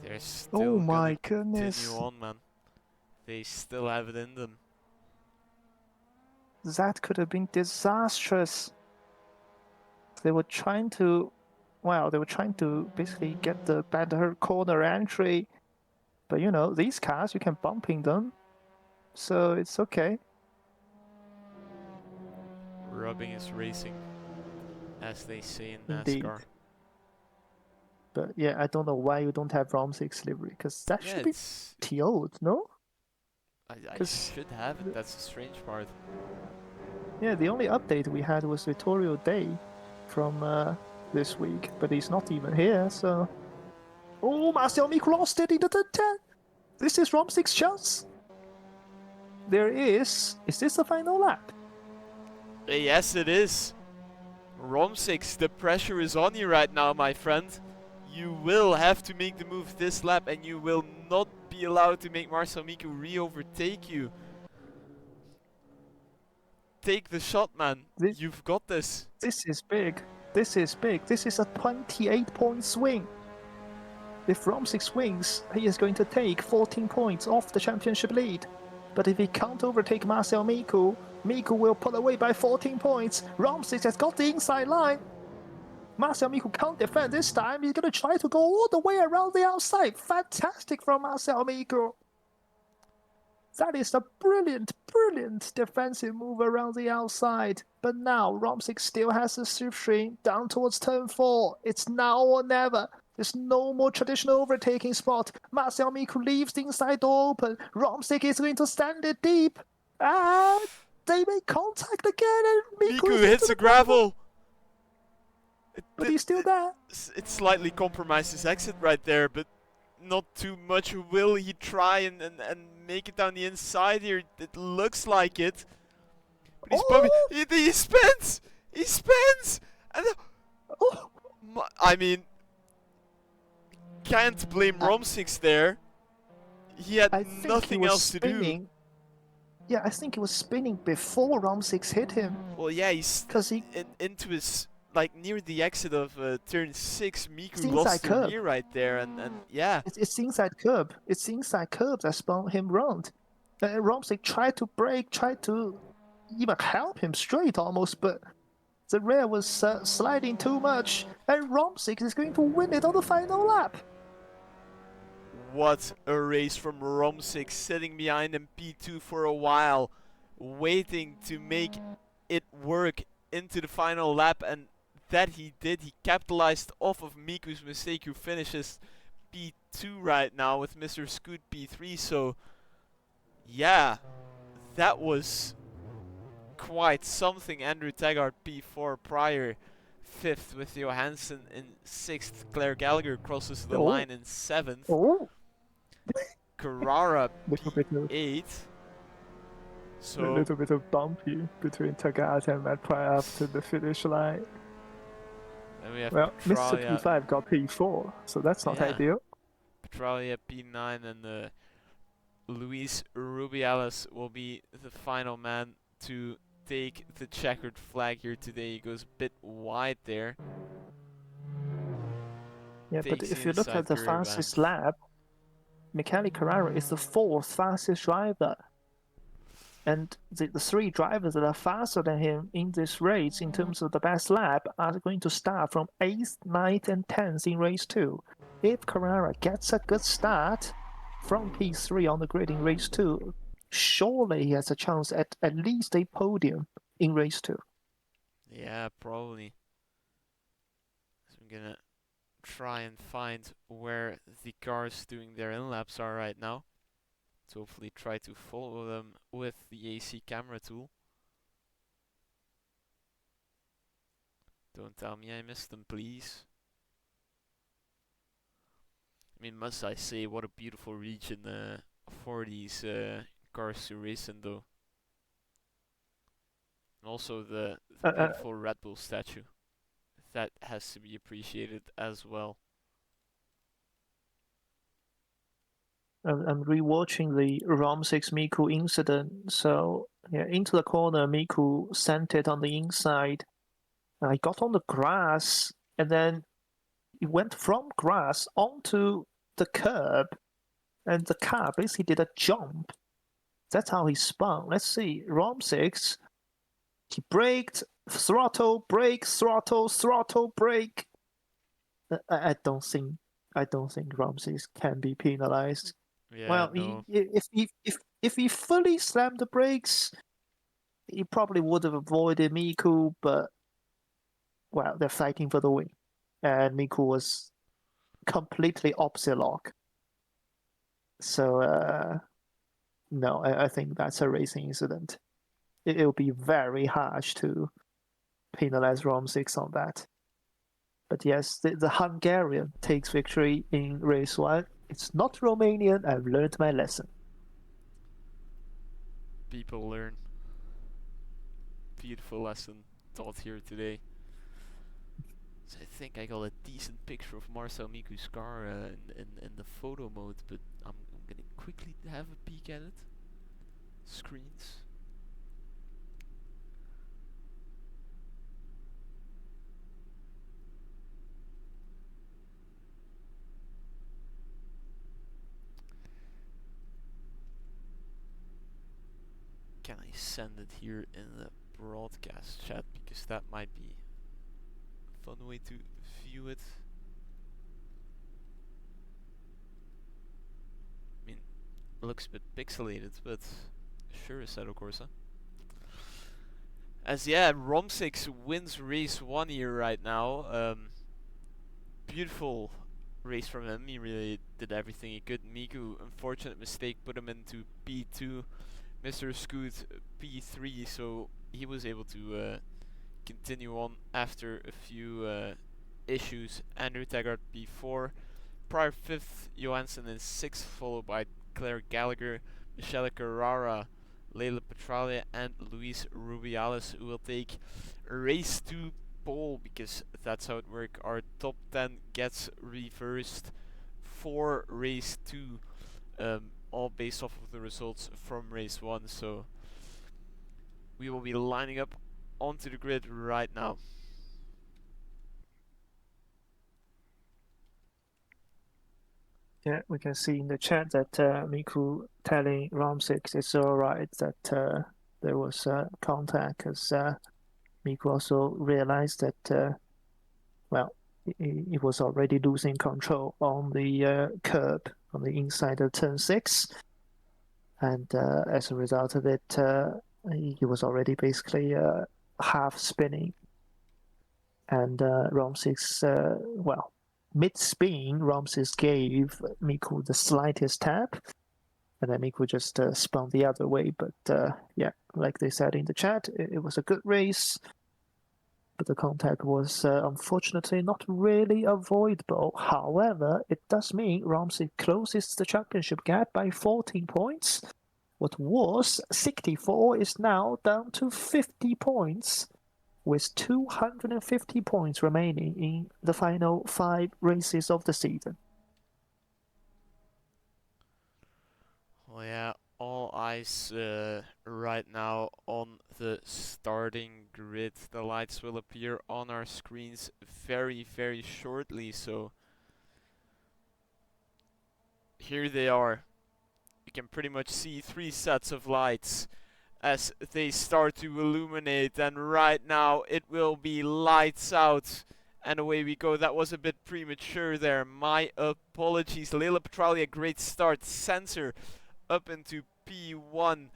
Speaker 1: They're still
Speaker 2: my
Speaker 1: gonna
Speaker 2: goodness.
Speaker 1: continue on, man. They still have it in them.
Speaker 2: That could have been disastrous. They were trying to, well, they were trying to basically get the better corner entry. But you know, these cars, you can bump in them. So it's okay.
Speaker 1: Rubbing is racing, as they say in NASCAR.
Speaker 2: Indeed. But yeah, I don't know why you don't have Rom6 livery, because that should be TO'd, no?
Speaker 1: I should have it, that's the strange part.
Speaker 2: Yeah, the only update we had was Vittorio Day from this week, but he's not even here, so... Oh, Marcel Miku lost it into the 10! This is Rom6 chance! There is this the final lap?
Speaker 1: Yes, it is. Rom6, the pressure is on you right now, my friend. You will have to make the move this lap, and you will not be allowed to make Marcel Miku re-overtake you. Take the shot, man. You've got this.
Speaker 2: This is big. This is big. This is a 28-point swing. If Rom6 wins, he is going to take 14 points off the championship lead. But if he can't overtake Marcel Miku, Miku will pull away by 14 points. Rom6 has got the inside line. Marcel Miku can't defend this time. He's going to try to go all the way around the outside. Fantastic from Marcel Miku. That is a brilliant, brilliant defensive move around the outside. But now Rom6 still has the slipstream down towards turn 4. It's now or never. There's no more traditional overtaking spot. Marcel Miku leaves the inside door open. Rom6 is going to stand it deep. And they make contact again, and
Speaker 1: Miku hits the gravel.
Speaker 2: But he's still there.
Speaker 1: It slightly compromised his exit right there, but not too much. Will he try and make it down the inside here? It looks like it. But he's bumping. He spins! He spins! And I mean, can't blame Rom6 there. He had nothing else to do.
Speaker 2: Yeah, I think he was spinning before Rom6 hit him.
Speaker 1: Well, yeah, he's into his, like, near the exit of turn 6. Miku lost the rear right there, and yeah.
Speaker 2: It's inside curb. It's inside curb that spun him round. Rom6 tried to brake, tried to even help him straight almost, but the rear was sliding too much, and Rom6 is going to win it on the final lap.
Speaker 1: What a race from Rom6, sitting behind him P2 for a while, waiting to make it work into the final lap, and that he did. He capitalized off of Miku's mistake, who finishes P2 right now with Mr. Scoot P3, so yeah, that was quite something. Andrew Taggart P4 prior, 5th with Johansson in 6th. Claire Gallagher crosses the
Speaker 2: Oh,
Speaker 1: line in 7th.
Speaker 2: oh,
Speaker 1: Carrara
Speaker 2: little bit of
Speaker 1: P8.
Speaker 2: a
Speaker 1: So
Speaker 2: little bit of bumpy between Tagata and Matpry after the finish line.
Speaker 1: then we have
Speaker 2: Well, Mr.
Speaker 1: Petralia.
Speaker 2: P5 got P4, so that's not
Speaker 1: Yeah,
Speaker 2: ideal.
Speaker 1: Petralia P9 and Luis Rubiales will be the final man to take the checkered flag here today. He goes a bit wide there.
Speaker 2: Yeah, but
Speaker 1: Takes the
Speaker 2: if you look at
Speaker 1: inside
Speaker 2: the
Speaker 1: gear bank.
Speaker 2: fastest lap, Michele Carrera is the 4th fastest driver. And the 3 drivers that are faster than him in this race, in terms of the best lap, are going to start from 8th, 9th, and 10th in race 2. If Carrera gets a good start from P3 on the grid in race 2, surely he has a chance at least a podium in race 2.
Speaker 1: Yeah, probably. So I'm gonna try and find where the cars doing their in laps are right now. To hopefully try to follow them with the AC camera tool. Don't tell me I missed them, please. I mean, must I say, what a beautiful region for these cars to race in, though. And also the beautiful Red Bull statue. That has to be appreciated as well.
Speaker 2: I'm rewatching the Rom6 Miku incident. So yeah, into the corner, Miku sent it on the inside. I got on the grass, and then it went from grass onto the curb, and the car basically did a jump. That's how he spun. Let's see, Rom6, he braked, throttle, brake, throttle, throttle, brake. I don't think Rom6 can be penalized.
Speaker 1: Yeah,
Speaker 2: Well,
Speaker 1: no.
Speaker 2: if he fully slammed the brakes, he probably would have avoided Miku, but well, they're fighting for the win, and Miku was completely opposite lock. So no, I think that's a racing incident. It'll be very harsh to penalize Rom6 on that. But yes, the Hungarian takes victory in race 1. It's not Romanian. I've learned my lesson.
Speaker 1: People learn. Beautiful lesson taught here today. So I think I got a decent picture of Marcel Miku's car in the photo mode, but I'm gonna quickly have a peek at it. Screens. Can I send it here in the broadcast chat, because that might be a fun way to view it. I mean, it looks a bit pixelated, but sure is that, of course. As yeah, Rom6 wins race 1 here right now. Beautiful race from him. He really did everything he could. Miku, unfortunate mistake, put him into P2. Mr. Scoot P3, so he was able to continue on after a few issues. Andrew Taggart P4. Prior 5th, Johansson in 6th, followed by Claire Gallagher, Michele Carrara, Leila Petralia, and Luis Rubiales, who will take race 2 pole, because that's how it works. Our top 10 gets reversed for race 2, all based off of the results from race 1. So we will be lining up onto the grid right now.
Speaker 2: Yeah, we can see in the chat that Miku telling Rom6 it's alright that there was contact, because Miku also realized that, well, he was already losing control on the curb on the inside of turn 6. And as a result of it, he was already basically half spinning. And Rom6, well, mid-spin, Rom6 gave Miku the slightest tap, and then Miku just spun the other way. But yeah, like they said in the chat, it was a good race. but the contact was unfortunately not really avoidable. However, it does mean Ramsey closes the championship gap by 14 points. What was 64 is now down to 50 points, with 250 points remaining in the final 5 races of the season.
Speaker 1: Well, yeah, all eyes right now on the starting grid. The lights will appear on our screens very, very shortly, so here they are. You can pretty much see 3 sets of lights as they start to illuminate, and right now it will be lights out. And away we go. That was a bit premature there. My apologies. Leila Petralia, great start. Sensor up into P1.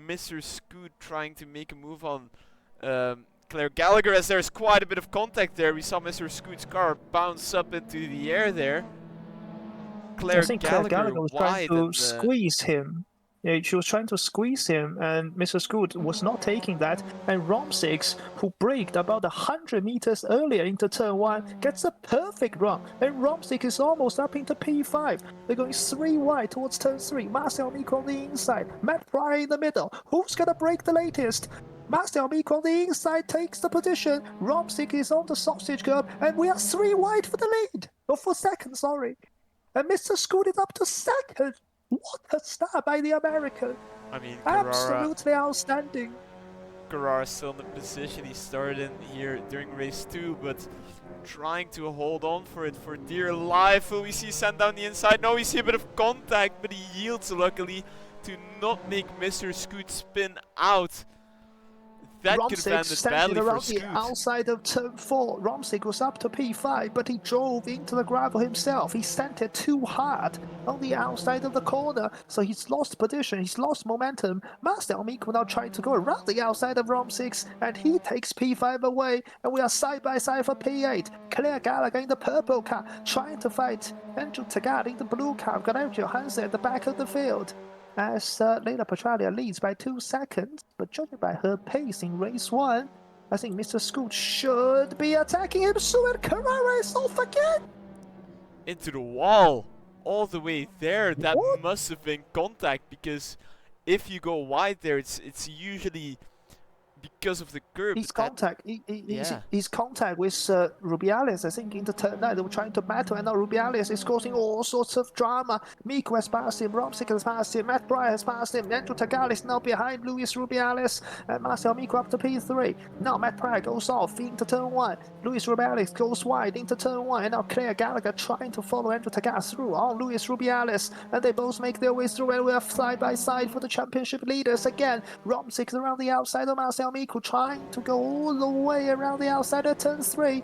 Speaker 1: Mr. Scoot trying to make a move on Claire Gallagher, as there's quite a bit of contact there. We saw Mr. Scoot's car bounce up into the air there.
Speaker 2: I think Claire Gallagher was trying to
Speaker 1: and,
Speaker 2: squeeze him. Yeah, she was trying to squeeze him, and Mr. Scoot was not taking that. And Rom6, who braked about 100 meters earlier into turn 1, gets a perfect run. And Rom6 is almost up into P5. They're going 3 wide towards turn 3. Marcel Miko on the inside. Matt Pryor in the middle. Who's going to brake the latest? Marcel Miko on the inside takes the position. Rom6 is on the sausage curb, and we are 3 wide for the lead. Or for second, sorry. And Mr. Scoot is up to second. What a start by the American.
Speaker 1: I mean,
Speaker 2: absolutely outstanding.
Speaker 1: Carrara still in the position he started in here during race 2, but trying to hold on for it for dear life. Will we see Sand down the inside? No, we see a bit of contact, but he yields luckily to not make Mr. Scoot spin out. That could have ended badly for Scoot.
Speaker 2: The outside of turn 4. Romsik was up to P5, but he drove into the gravel himself. He sent it too hard on the outside of the corner, so he's lost position, he's lost momentum. Master Miko now trying to go around the outside of Rom6, and he takes P5 away, and we are side by side for P8. Claire Gallagher in the purple car, trying to fight Andrew Taggart in the blue car. Got out Johansen at the back of the field. As Leila Petralia leads by 2 seconds, but judging by her pace in race 1, I think Mr. Scoot should be attacking him soon, and Carrara is off again!
Speaker 1: Into the wall, all the way there. That
Speaker 2: what?
Speaker 1: Must have been contact, because if you go wide there, it's usually because of the curb.
Speaker 2: He's contact. He's contact with Rubiales. I think in the turn 9 they were trying to battle, and now Rubiales is causing all sorts of drama. Miko has passed him, Romsik has passed him, Matt Pryor has passed him, Andrew Tagal is now behind Luis Rubiales, and Marcel Miko up to P3. Now Matt Pryor goes off into turn 1. Luis Rubiales goes wide into turn 1, and now Claire Gallagher trying to follow Andrew Tagal through on Luis Rubiales, and they both make their way through, and we are side by side for the championship leaders again. Romsik around the outside of Marcel Miko, trying to go all the way around the outside of turn 3.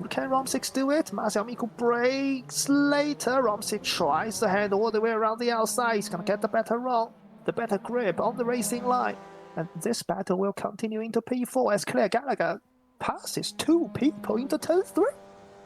Speaker 2: Can Rom6 do it? Marcel Miko brakes later. Rom6 tries to head all the way around the outside. He's going to get the better run, the better grip on the racing line. And this battle will continue into P4 as Claire Gallagher passes 2 people into turn 3.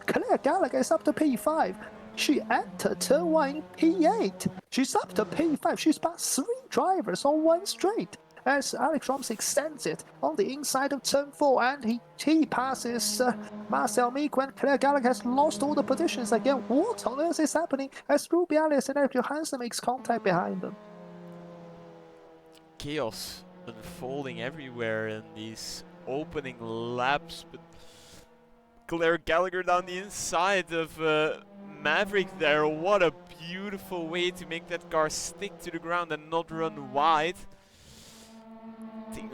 Speaker 2: Claire Gallagher is up to P5. She entered turn 1 in P8. She's up to P5. She's passed 3 drivers on 1 straight. As Alex Romsik sends it on the inside of turn 4, and he passes Marcel Miko, and Claire Gallagher has lost all the positions again. What on earth is happening as Rubiales and Eric Johansen makes contact behind them?
Speaker 1: Chaos unfolding everywhere in these opening laps, but Claire Gallagher down the inside of Maverick there. What a beautiful way to make that car stick to the ground and not run wide.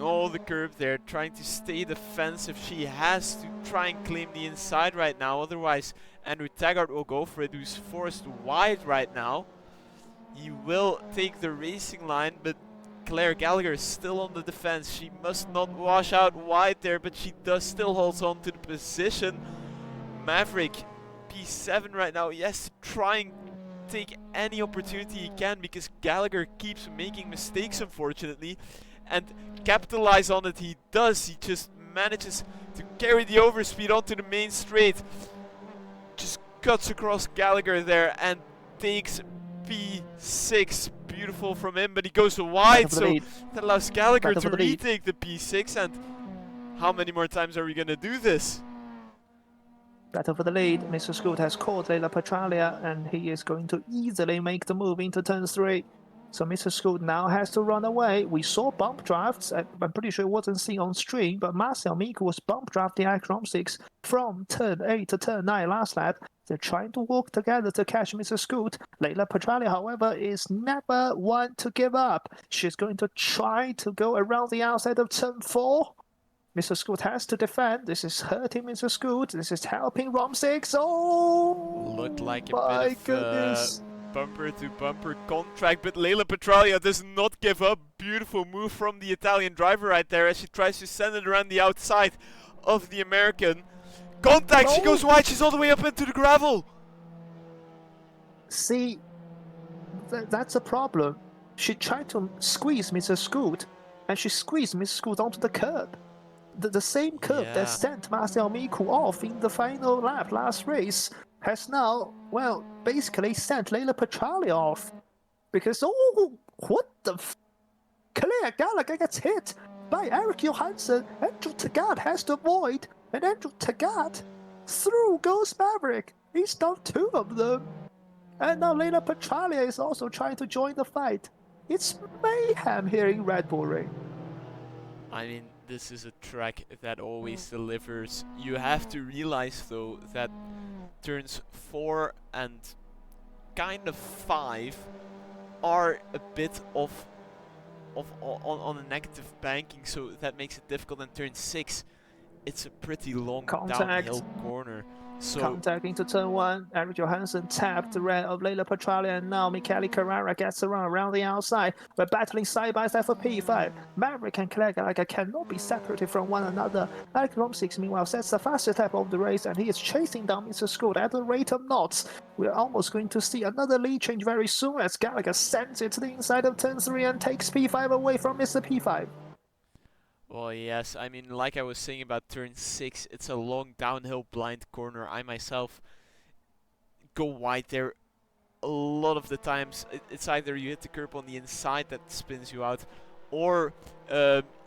Speaker 1: All the curb there, trying to stay defensive. She has to try and claim the inside right now, otherwise Andrew Taggart will go for it, who's forced wide right now. He will take the racing line, but Claire Gallagher is still on the defense. She must not wash out wide there, but she does still hold on to the position. Maverick P7 right now. Yes, trying to take any opportunity he can, because Gallagher keeps making mistakes, unfortunately. And capitalize on it he does. He just manages to carry the overspeed onto the main straight. Just cuts across Gallagher there and takes P6. Beautiful from him, but he goes wide, so that allows Gallagher to retake the P6. And How many more times are we gonna do this?
Speaker 2: Battle for the lead. Mr. Scoot has caught Leila Petralia, and he is going to easily make the move into turn 3. So Mr. Scoot now has to run away. We saw bump drafts. I'm pretty sure it wasn't seen on stream, but Marcel Miku was bump drafting Acrom 6 from turn 8 to turn 9 last lap. They're trying to work together to catch Mr. Scoot. Leila Petralia, however, is never one to give up. She's going to try to go around the outside of turn 4. Mr. Scoot has to defend. This is hurting Mr. Scoot. This is helping Rom 6. Oh!
Speaker 1: Looked like a
Speaker 2: my
Speaker 1: bit of
Speaker 2: goodness.
Speaker 1: bumper-to-bumper contract, but Leila Petralia does not give up. Beautiful move from the Italian driver right there as she tries to send it around the outside of the American. Contact! She goes wide. She's all the way up into the gravel.
Speaker 2: See, that's a problem. She tried to squeeze Mr. Scoot, and she squeezed Mr. Scoot onto the curb. The same curb that sent Marcel Miku off in the final lap last race has now, well, basically sent Leila Petralia off. Because, oh, what the Claire Gallagher gets hit by Eric Johansson. Andrew Taggart has to avoid, and Andrew Taggart through goes Maverick. He's done 2 of them. And now Leila Petralia is also trying to join the fight. It's mayhem here in Red Bull Ring.
Speaker 1: I mean, this is a track that always delivers. You have to realize though that turns 4 and kind of 5 are a bit on a negative banking, so that makes it difficult. And turn 6, it's a pretty long downhill corner. So
Speaker 2: contact into turn 1. Eric Johansson tapped the red of Leila Petralia, and now Michele Carrera gets around the outside. We're battling side by side for P5. Maverick and Claire Gallagher cannot be separated from one another. Alex Rom6 meanwhile sets the fastest lap of the race, and he is chasing down Mr. Scoot at the rate of knots. We're almost going to see another lead change very soon as Gallagher sends it to the inside of turn 3 and takes P5 away from Mr. P5.
Speaker 1: Well, yes, I mean, like I was saying about turn 6, it's a long downhill blind corner. I myself go wide there a lot of the times. It's either you hit the curb on the inside that spins you out, or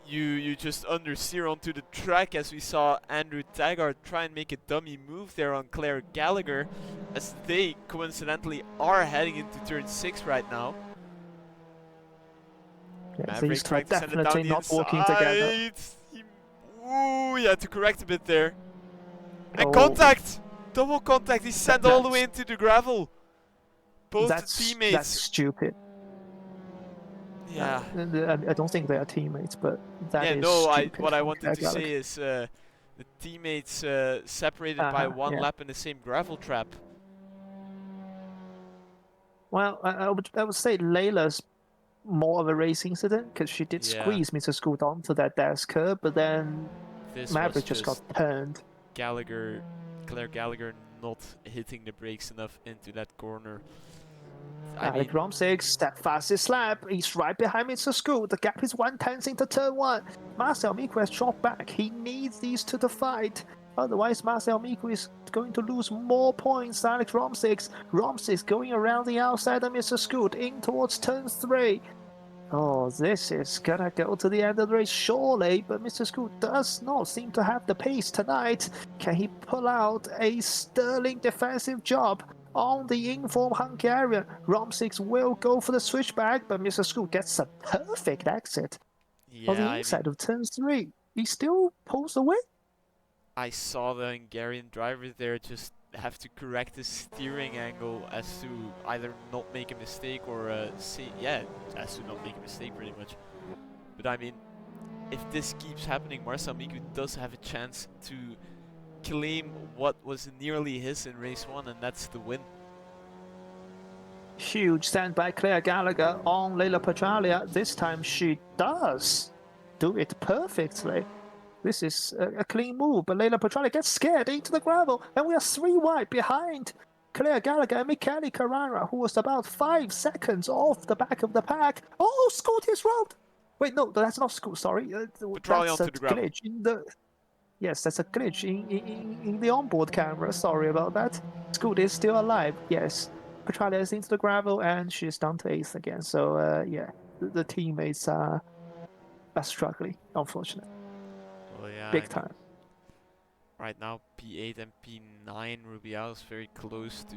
Speaker 1: you just understeer onto the track, as we saw Andrew Taggart try and make a dummy move there on Claire Gallagher, as they coincidentally are heading into turn 6 right now.
Speaker 2: Yeah,
Speaker 1: Maverick trying to send it down the inside. Ooh, yeah, to correct a bit there. And contact! Double contact, he's sent all the way into the gravel. Both teammates.
Speaker 2: That's stupid.
Speaker 1: Yeah.
Speaker 2: I don't think they are teammates, but that is stupid.
Speaker 1: What I wanted to say is the teammates separated by one lap in the same gravel trap.
Speaker 2: Well, I would say Leila's more of a race incident, because she did squeeze Mr. Scoot onto that dash curb, but then Maverick just got turned.
Speaker 1: Claire Gallagher not hitting the brakes enough into that corner.
Speaker 2: Alec Rom6, that fastest lap. He's right behind Mr. Scoot. The gap is 1/10 into turn 1. Marcel Miku has dropped back. He needs these two to fight. Otherwise, Marcel Miku is going to lose more points than Alex Rom6. Rom6 going around the outside of Mr. Scoot in towards turn 3. Oh, this is gonna go to the end of the race surely, but Mr. Scoot does not seem to have the pace tonight. Can he pull out a sterling defensive job on the informed Hungarian? Rom6 will go for the switchback, but Mr. Scoot gets a perfect exit on the inside of turn 3. He still pulls away.
Speaker 1: I saw the Hungarian driver there just have to correct the steering angle as to either not make a mistake or as to not make a mistake pretty much. But I mean, if this keeps happening, Marcel Miku does have a chance to claim what was nearly his in race 1, and that's the win.
Speaker 2: Huge stand by Claire Gallagher on Leila Petralia. This time she does do it perfectly. This is a clean move, but Leila Petralia gets scared into the gravel, and we are 3 wide behind Claire Gallagher and Michele Carrera, who was about 5 seconds off the back of the pack. Oh, Scoot is rolled! Wait, no, that's not Scoot, sorry. That's a glitch in the... Yes, that's a glitch in the onboard camera, sorry about that. Scoot is still alive, yes. Petralia is into the gravel, and she's down to 8th again, so yeah, the teammates are struggling, unfortunately.
Speaker 1: Well, yeah,
Speaker 2: big time.
Speaker 1: right now P8 and P9, Rubial is very close to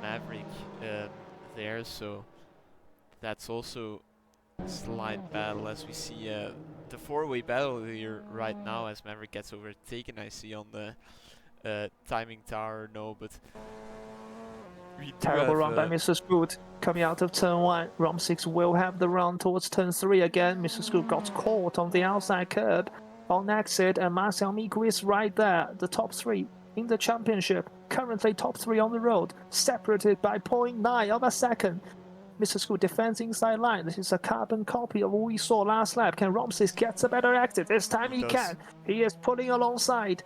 Speaker 1: Maverick there, so that's also a slight battle as we see the four-way battle here right now as Maverick gets overtaken. I see on the timing tower, no, but we do
Speaker 2: Terrible
Speaker 1: have
Speaker 2: run by Mr. Scoot coming out of turn 1. Rom 6 will have the run towards turn 3 again. Mr. Scoot got caught on the outside curb on exit, and Marcel Miku is right there. The top 3 in the championship, currently top 3 on the road, separated by 0.9 of a second. Mr. Scoot defends inside line. This is a carbon copy of what we saw last lap. Can Rom 6 get a better exit? This time he can. He is pulling alongside.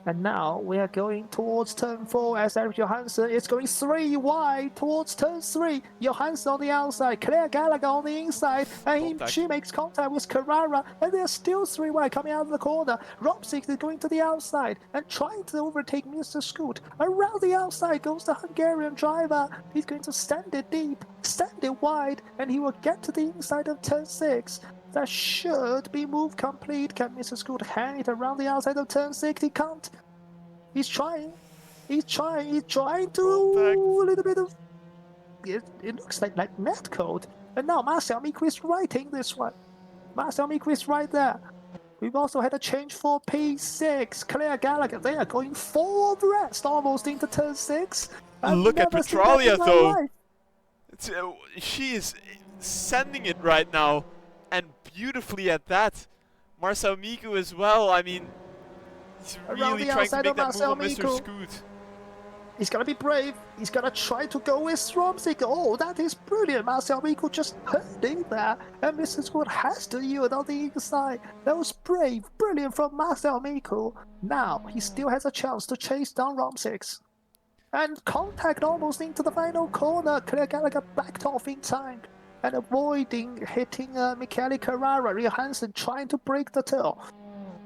Speaker 2: And now we are going towards turn 4 as Eric Johansson is going 3 wide towards turn 3. Johansson on the outside, Claire Gallagher on the inside, and she makes contact with Carrara, and they're still 3 wide coming out of the corner. Rom6 is going to the outside and trying to overtake Mr. Scoot. Around the outside goes the Hungarian driver. He's going to stand it deep, stand it wide, and he will get to the inside of turn 6. That should be move complete. Can Mr. Scoot hang it around the outside of turn 6? He can't. He's trying. He's trying to a little bit of... It looks like net code. And now Marcel Miku is writing this one. Marcel Miku is right there. We've also had a change for P6. Claire Gallagher, they are going full abreast almost into turn 6.
Speaker 1: Look at Petralia though. She is sending it right now. And beautifully at that. Marcel Miku as well, I mean, he's really trying to make that move on Mr. Scoot.
Speaker 2: He's gonna be brave. He's gonna try to go with Stromsik. Oh, that is brilliant. Marcel Miku just hurting there. And Mr. Scoot has to yield on the inside. That was brave. Brilliant from Marcel Miku. Now, he still has a chance to chase down Rom6. And contact almost into the final corner. Claire Gallagher backed off in time. And avoiding hitting Michele Carrara, Johansson trying to break the tail.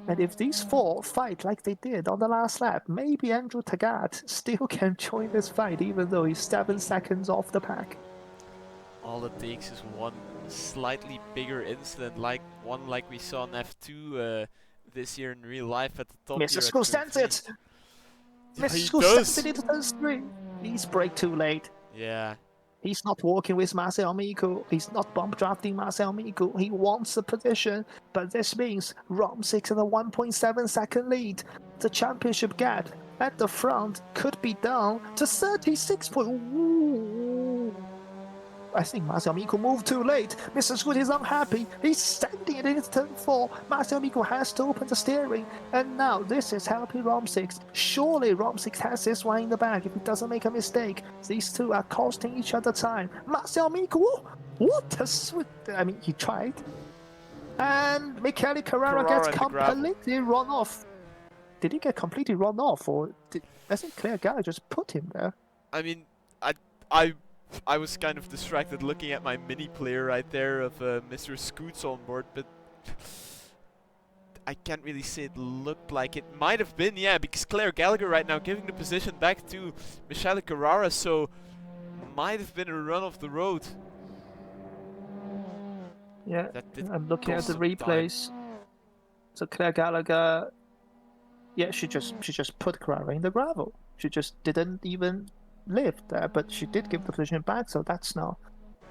Speaker 2: And if these 4 fight like they did on the last lap, maybe Andrew Tagat still can join this fight, even though he's 7 seconds off the pack.
Speaker 1: All it takes is one slightly bigger incident, like we saw in F2 this year in real life at the top.
Speaker 2: Mr. Scoot stands it!
Speaker 1: Yeah,
Speaker 2: Mr. Scoot stands it into turn 3. He's brake too late.
Speaker 1: Yeah.
Speaker 2: He's not walking with Marcel Miku. He's not bump drafting Marcel Miku. He wants the position, but this means Rom6 in a 1.7 second lead. The championship gap at the front could be down to 36 points. I think Marcel Miku moved too late. Mr. Scoot is unhappy. He's standing it into turn 4. Marcel Miku has to open the steering. And now this is helping Rom6. Surely Rom6 has this one in the bag if he doesn't make a mistake. These two are costing each other time. Marcel Miku, what a sweet... I mean, he tried. And Michele Carrara gets completely run off. Did he get completely run off? Or I think Claire Gallagher just put him there.
Speaker 1: I mean, I was kind of distracted looking at my mini player right there of Mr. Scoots on board, but I can't really say it looked like it. Might have been, yeah, because Claire Gallagher right now giving the position back to Michele Carrara, so might have been a run off the road.
Speaker 2: Yeah, I'm looking at the replays. So Claire Gallagher, yeah, she just put Carrara in the gravel. She just didn't even live there, but she did give the position back, so that's now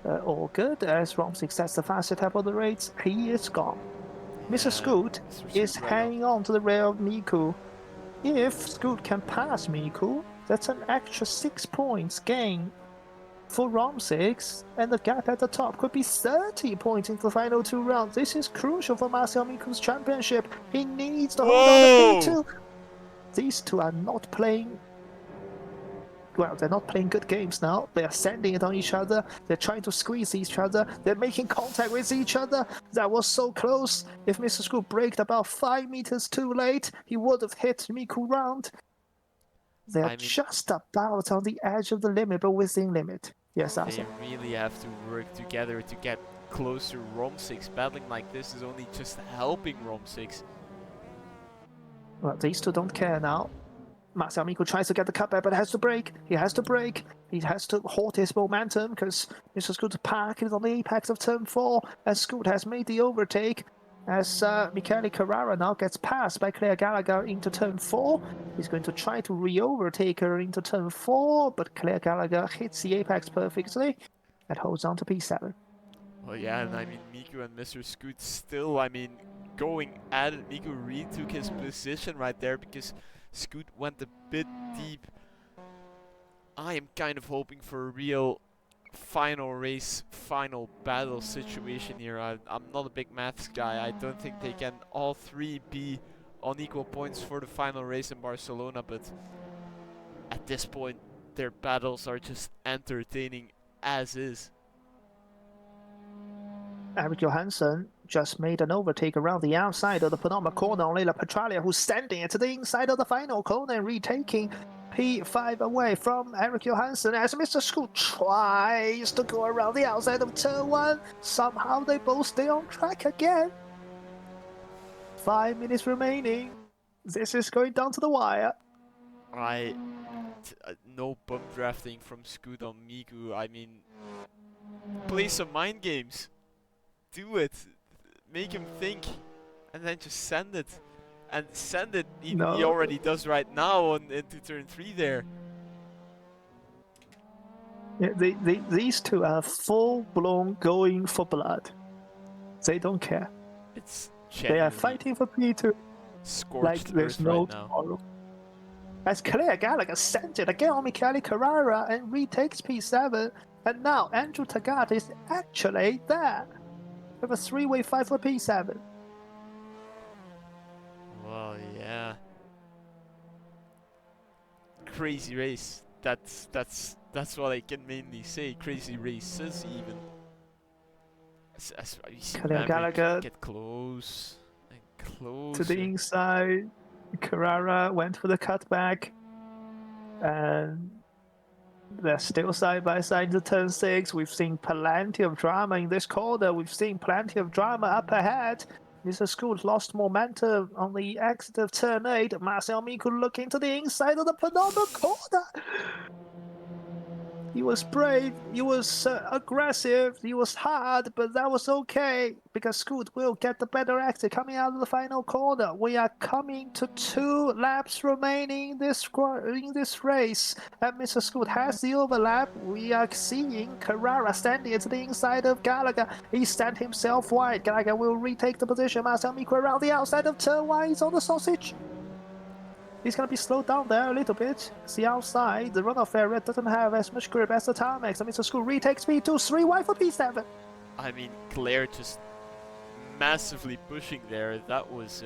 Speaker 2: all good. As Rom6 sets the fastest tap of the race, he is gone. Mr. Scoot is hanging on to the rear of Miku. If Scoot can pass Miku, that's an extra 6 points gain for Rom6, and the gap at the top could be 30 points into the final 2 rounds. This is crucial for Marcel Miku's championship. He needs to hold on to P2. These two are not playing... Well, they're not playing good games now. They are sending it on each other. They're trying to squeeze each other. They're making contact with each other. That was so close. If Mr. Scoot braked about 5 meters too late, he would have hit Miku round. They're just about on the edge of the limit, but within limit. Yes, Asa.
Speaker 1: They really have to work together to get closer. Rom6 battling like this is only just helping Rom6.
Speaker 2: Well, these two don't care now. Marcel Miku tries to get the cutback, but has to brake. He has to brake. He has to halt his momentum because Mr. Scoot parked on the apex of turn 4, and Scoot has made the overtake. as Michele Carrara now gets passed by Claire Gallagher into turn 4. He's going to try to re-overtake her into turn 4, but Claire Gallagher hits the apex perfectly and holds on to P7.
Speaker 1: Well, yeah, and I mean, Miku and Mr. Scoot still, I mean, going at it. Miku retook his position right there because Scoot went a bit deep. I am kind of hoping for a real final race, final battle situation here. I'm not a big maths guy. I don't think they can all three be on equal points for the final race in Barcelona, but at this point, their battles are just entertaining as is.
Speaker 2: Eric Johansson just made an overtake around the outside of the penultimate corner on Leila Petralia, who's standing at the inside of the final corner and retaking P5 away from Eric Johansson as Mr. Scoot tries to go around the outside of turn 1. Somehow they both stay on track again. 5 minutes remaining. This is going down to the wire.
Speaker 1: No bump drafting from Scoot on Miku. I mean, play some mind games. Do it. Make him think. And then just send it. And send it. He already does right now into turn 3 there.
Speaker 2: Yeah, these two are full-blown going for blood. They don't care. They are fighting for P2.
Speaker 1: Scorched
Speaker 2: like there's no
Speaker 1: right now.
Speaker 2: Tomorrow. As Claire Gallagher sent it again on Michele Carrara and retakes P7. And now Andrew Taggart is actually there with a 3-way fight for P7.
Speaker 1: Well, yeah. Crazy race. That's what I can mainly say. Crazy races even. As you see
Speaker 2: Claire Gallagher
Speaker 1: get close and close
Speaker 2: to the inside. Carrara went for the cutback, and they're still side by side to turn 6. We've seen plenty of drama in this corner. We've seen plenty of drama up ahead. Mr. Scoot lost momentum on the exit of turn 8. Marcel Miku looking to the inside of the penultimate corner. He was brave, he was aggressive, he was hard, but that was okay because Scoot will get the better exit coming out of the final corner. We are coming to 2 laps remaining in this race, and Mr. Scoot has the overlap. We are seeing Carrara standing to the inside of Gallagher. He stands himself wide. Gallagher will retake the position. Marcel Miku around the outside of turn 1. He's on the sausage. He's going to be slowed down there a little bit. It's the outside. The runoff area doesn't have as much grip as the tarmac. So Mr. Scoot retakes P2, 3 wide for P7.
Speaker 1: I mean, Claire just massively pushing there. That was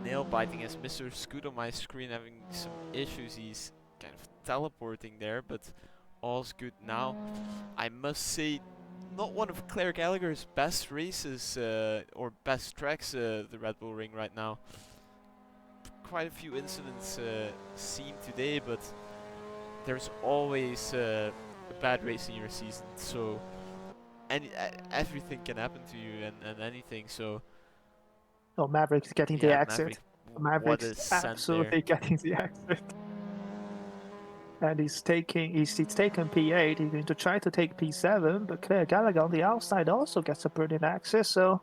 Speaker 1: nail biting as Mr. Scoot on my screen having some issues. He's kind of teleporting there, but all's good now. I must say, not one of Claire Gallagher's best races or best tracks, the Red Bull Ring right now. Quite a few incidents seen today, but there's always a bad race in your season, so everything can happen to you and anything. So
Speaker 2: Maverick's getting the exit. Maverick's absolutely getting the exit. And he's taken P8. He's going to try to take P7, but Claire Gallagher on the outside also gets a brilliant access. So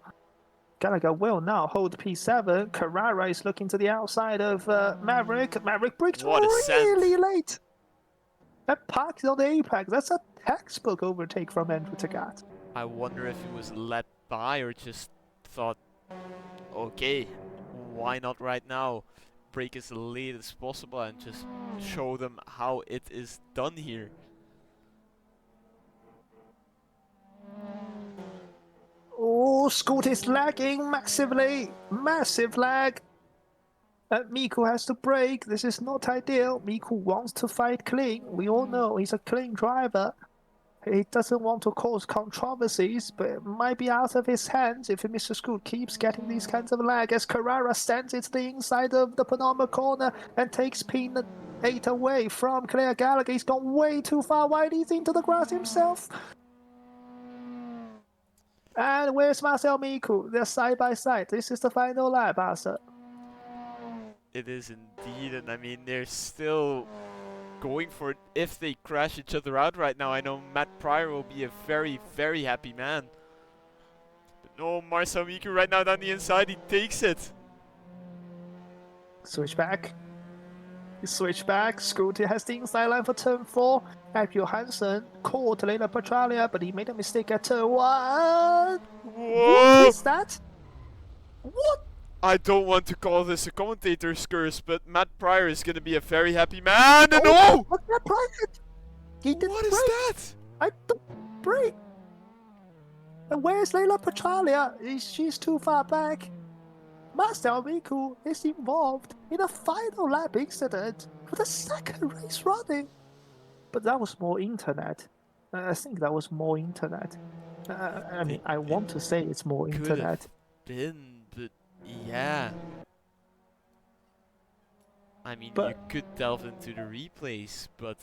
Speaker 2: Gallagher will now hold P7. Carrara is looking to the outside of Maverick. Maverick brakes really late. That parks on the apex. That's a textbook overtake from Andrew Taggart.
Speaker 1: I wonder if he was led by or just thought, okay, why not right now? Brake as late as possible and just show them how it is done here.
Speaker 2: Oh, Scoot is lagging massively. Massive lag. Miku has to brake. This is not ideal. Miku wants to fight clean. We all know he's a clean driver. He doesn't want to cause controversies, but it might be out of his hands if Mr. Scoot keeps getting these kinds of lag as Carrara stands at the inside of the penultimate corner and takes P8 away from Claire Gallagher. He's gone way too far wide. He's into the grass himself. And where's Marcel Miku? They're side by side. This is the final lap, Asa.
Speaker 1: It is indeed, and I mean, they're still going for it if they crash each other out right now. I know Matt Pryor will be a very, very happy man. But No, Marcel Miku right now down the inside. He takes it.
Speaker 2: Switch back. Switch back. Scooter has the inside line for turn 4. Apio Hansen caught Lena Petralia, but he made a mistake at turn 1. What
Speaker 1: Whoa!
Speaker 2: is that? What?
Speaker 1: I don't want to call this a commentator's curse, but Matt Pryor is going to be a very happy man. And
Speaker 2: Oh, what's that private? He didn't
Speaker 1: what is
Speaker 2: break.
Speaker 1: that?
Speaker 2: I don't break. And where's Leila Petralia? She's too far back. Marcel Miku is involved in a final lap incident for the second race running. But that was more internet. I think that was more internet. I mean, I want to say it's more
Speaker 1: Could
Speaker 2: internet.
Speaker 1: have been, but yeah. I mean, you
Speaker 2: But
Speaker 1: could delve into the replays, but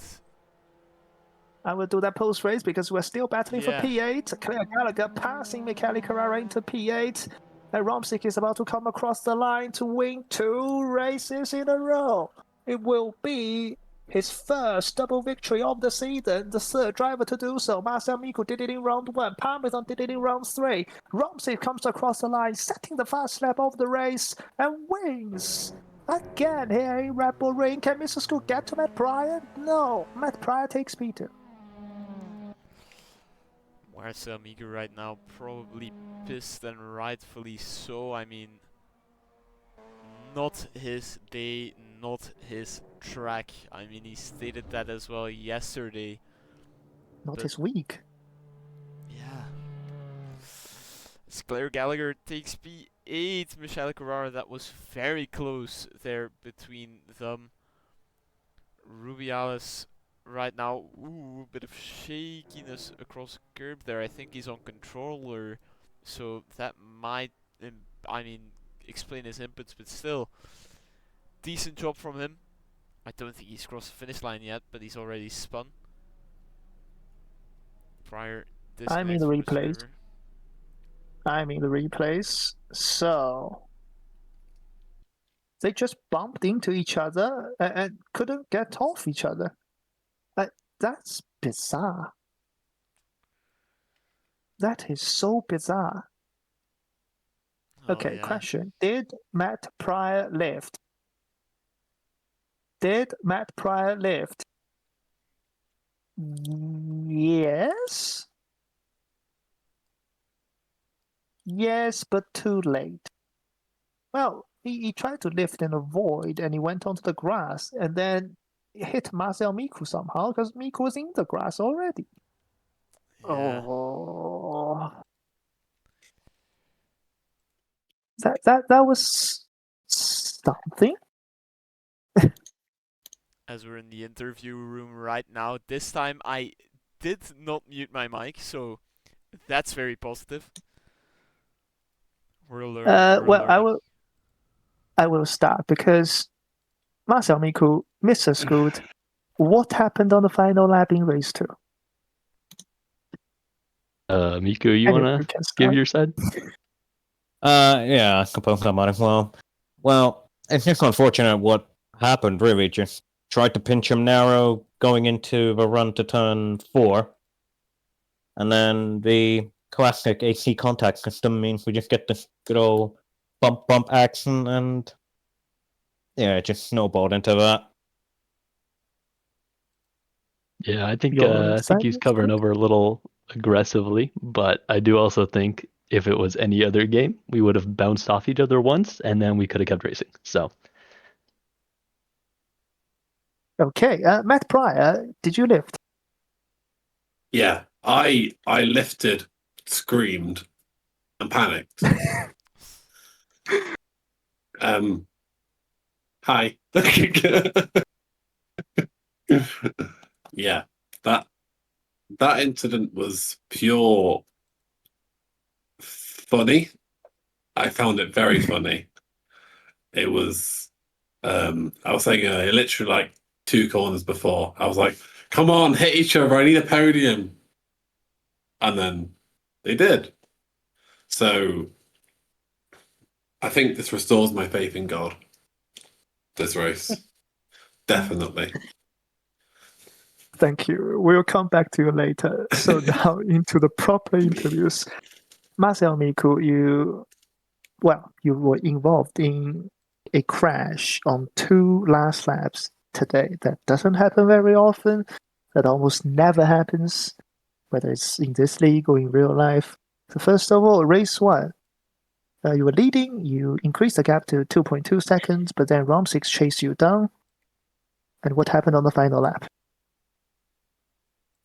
Speaker 2: I will do that post race because we're still battling
Speaker 1: yeah.
Speaker 2: for P8. Claire Gallagher passing Michele Carrera into P8. And Romsik is about to come across the line to win 2 races in a row. It will be his first double victory of the season, the 3rd driver to do so. Marcel Miku did it in round 1, Parmesan did it in round 3. Romsik comes across the line, setting the fast lap of the race, and wins. Again here in Red Bull Ring. Can Mr. Scoot get to Matt Pryor? No, Matt Pryor takes P2.
Speaker 1: Marcel Miku right now probably pissed, and rightfully so. I mean, not his day, not his track. I mean, he stated that as well yesterday.
Speaker 2: Not
Speaker 1: But
Speaker 2: his week.
Speaker 1: yeah. Claire Gallagher takes P8. Michelle Carrara, that was very close there between them. Rubiales right now, ooh, bit of shakiness across curb there. I think he's on controller, so that might, I mean, explain his inputs, but still, decent job from him. I don't think he's crossed the finish line yet, but he's already spun. Prior
Speaker 2: I'm in
Speaker 1: disconnect
Speaker 2: the
Speaker 1: from the
Speaker 2: replays.
Speaker 1: server.
Speaker 2: I'm in the replays. So they just bumped into each other and couldn't get off each other. That's bizarre. That is so bizarre.
Speaker 1: Oh
Speaker 2: Okay,
Speaker 1: yeah.
Speaker 2: question. Did Matt Pryor lift? Did Matt Pryor lift? Yes. Yes, but too late. Well, he tried to lift in a void and he went onto the grass and then hit Marcel Miku somehow because Miku was in the grass already.
Speaker 1: Yeah.
Speaker 2: Oh, that was something.
Speaker 1: As we're in the interview room right now, this time I did not mute my mic, so that's very positive. We're learning. We're
Speaker 2: Well,
Speaker 1: learning.
Speaker 2: I will start because Marcel Miku, Mr. Scoot, what happened on the final lap in race 2?
Speaker 3: Miku, you
Speaker 2: Anyway,
Speaker 3: wanna
Speaker 2: you can
Speaker 3: give
Speaker 2: start.
Speaker 3: your side?
Speaker 4: Yeah, I suppose I might as well. Well, it's just unfortunate what happened, really. Just tried to pinch him narrow going into the run to turn 4. And then the classic AC contact system means we just get this good old bump action, and yeah, it just snowballed into that.
Speaker 3: Yeah, I think
Speaker 2: Your
Speaker 3: I think
Speaker 2: side,
Speaker 3: he's
Speaker 2: Mr.
Speaker 3: covering
Speaker 2: Scoot?
Speaker 3: over a little aggressively, but I do also think if it was any other game, we would have bounced off each other once, and then we could have kept racing. So
Speaker 2: Okay, Matt Pryor, did you lift?
Speaker 5: Yeah, I lifted, screamed, and panicked. Hi. Yeah, that incident was pure funny. I found it very funny. It was I was saying literally like 2 corners before, I was like, come on, hit each other, I need a podium. And then they did. So I think this restores my faith in God. This race. Definitely.
Speaker 2: Thank you. We'll come back to you later. So now into the proper interviews. Marcel Miku, you were involved in a crash on 2 last laps today. That doesn't happen very often. That almost never happens, whether it's in this league or in real life. So first of all, race 1. You were leading, you increased the gap to 2.2 seconds, but then Rom6 chased you down. And what happened on the final lap?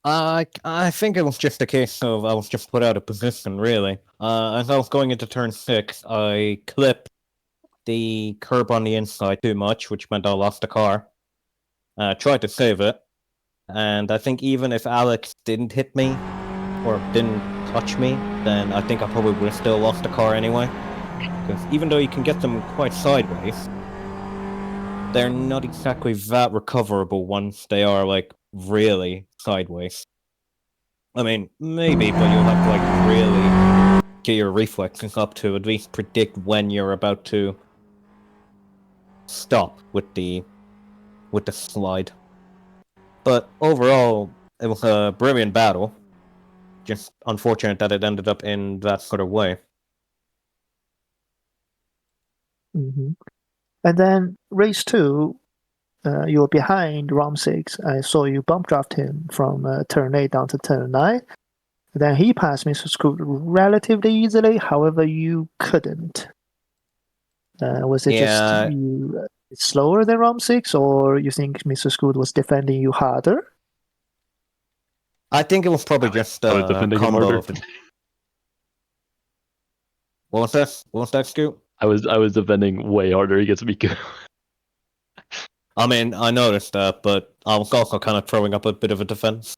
Speaker 4: I think it was just a case of I was just put out of position, really. As I was going into turn 6, I clipped the curb on the inside too much, which meant I lost the car. Tried to save it, and I think even if Alex didn't hit me or didn't touch me, then I think I probably would have still lost the car anyway. Because even though you can get them quite sideways, they're not exactly that recoverable once they are like really sideways. I mean, maybe, but you'll have to like really get your reflexes up to at least predict when you're about to stop with the slide. But overall, it was a brilliant battle. Just unfortunate that it ended up in that sort of way.
Speaker 2: Mm-hmm. And then race 2, you were behind Rom6. I saw you bump draft him from turn 8 down to turn 9. Then he passed Mr. Scoot relatively easily. However, you couldn't. Was it just you slower than Rom6, or you think Mr. Scoot was defending you harder?
Speaker 4: I think it was probably just
Speaker 3: I was
Speaker 4: a
Speaker 3: defending him
Speaker 4: combo
Speaker 3: harder.
Speaker 4: of... What was that? What was that, Scoot?
Speaker 3: I was defending way harder against Miku.
Speaker 4: I mean, I noticed that, but I was also kind of throwing up a bit of a defense.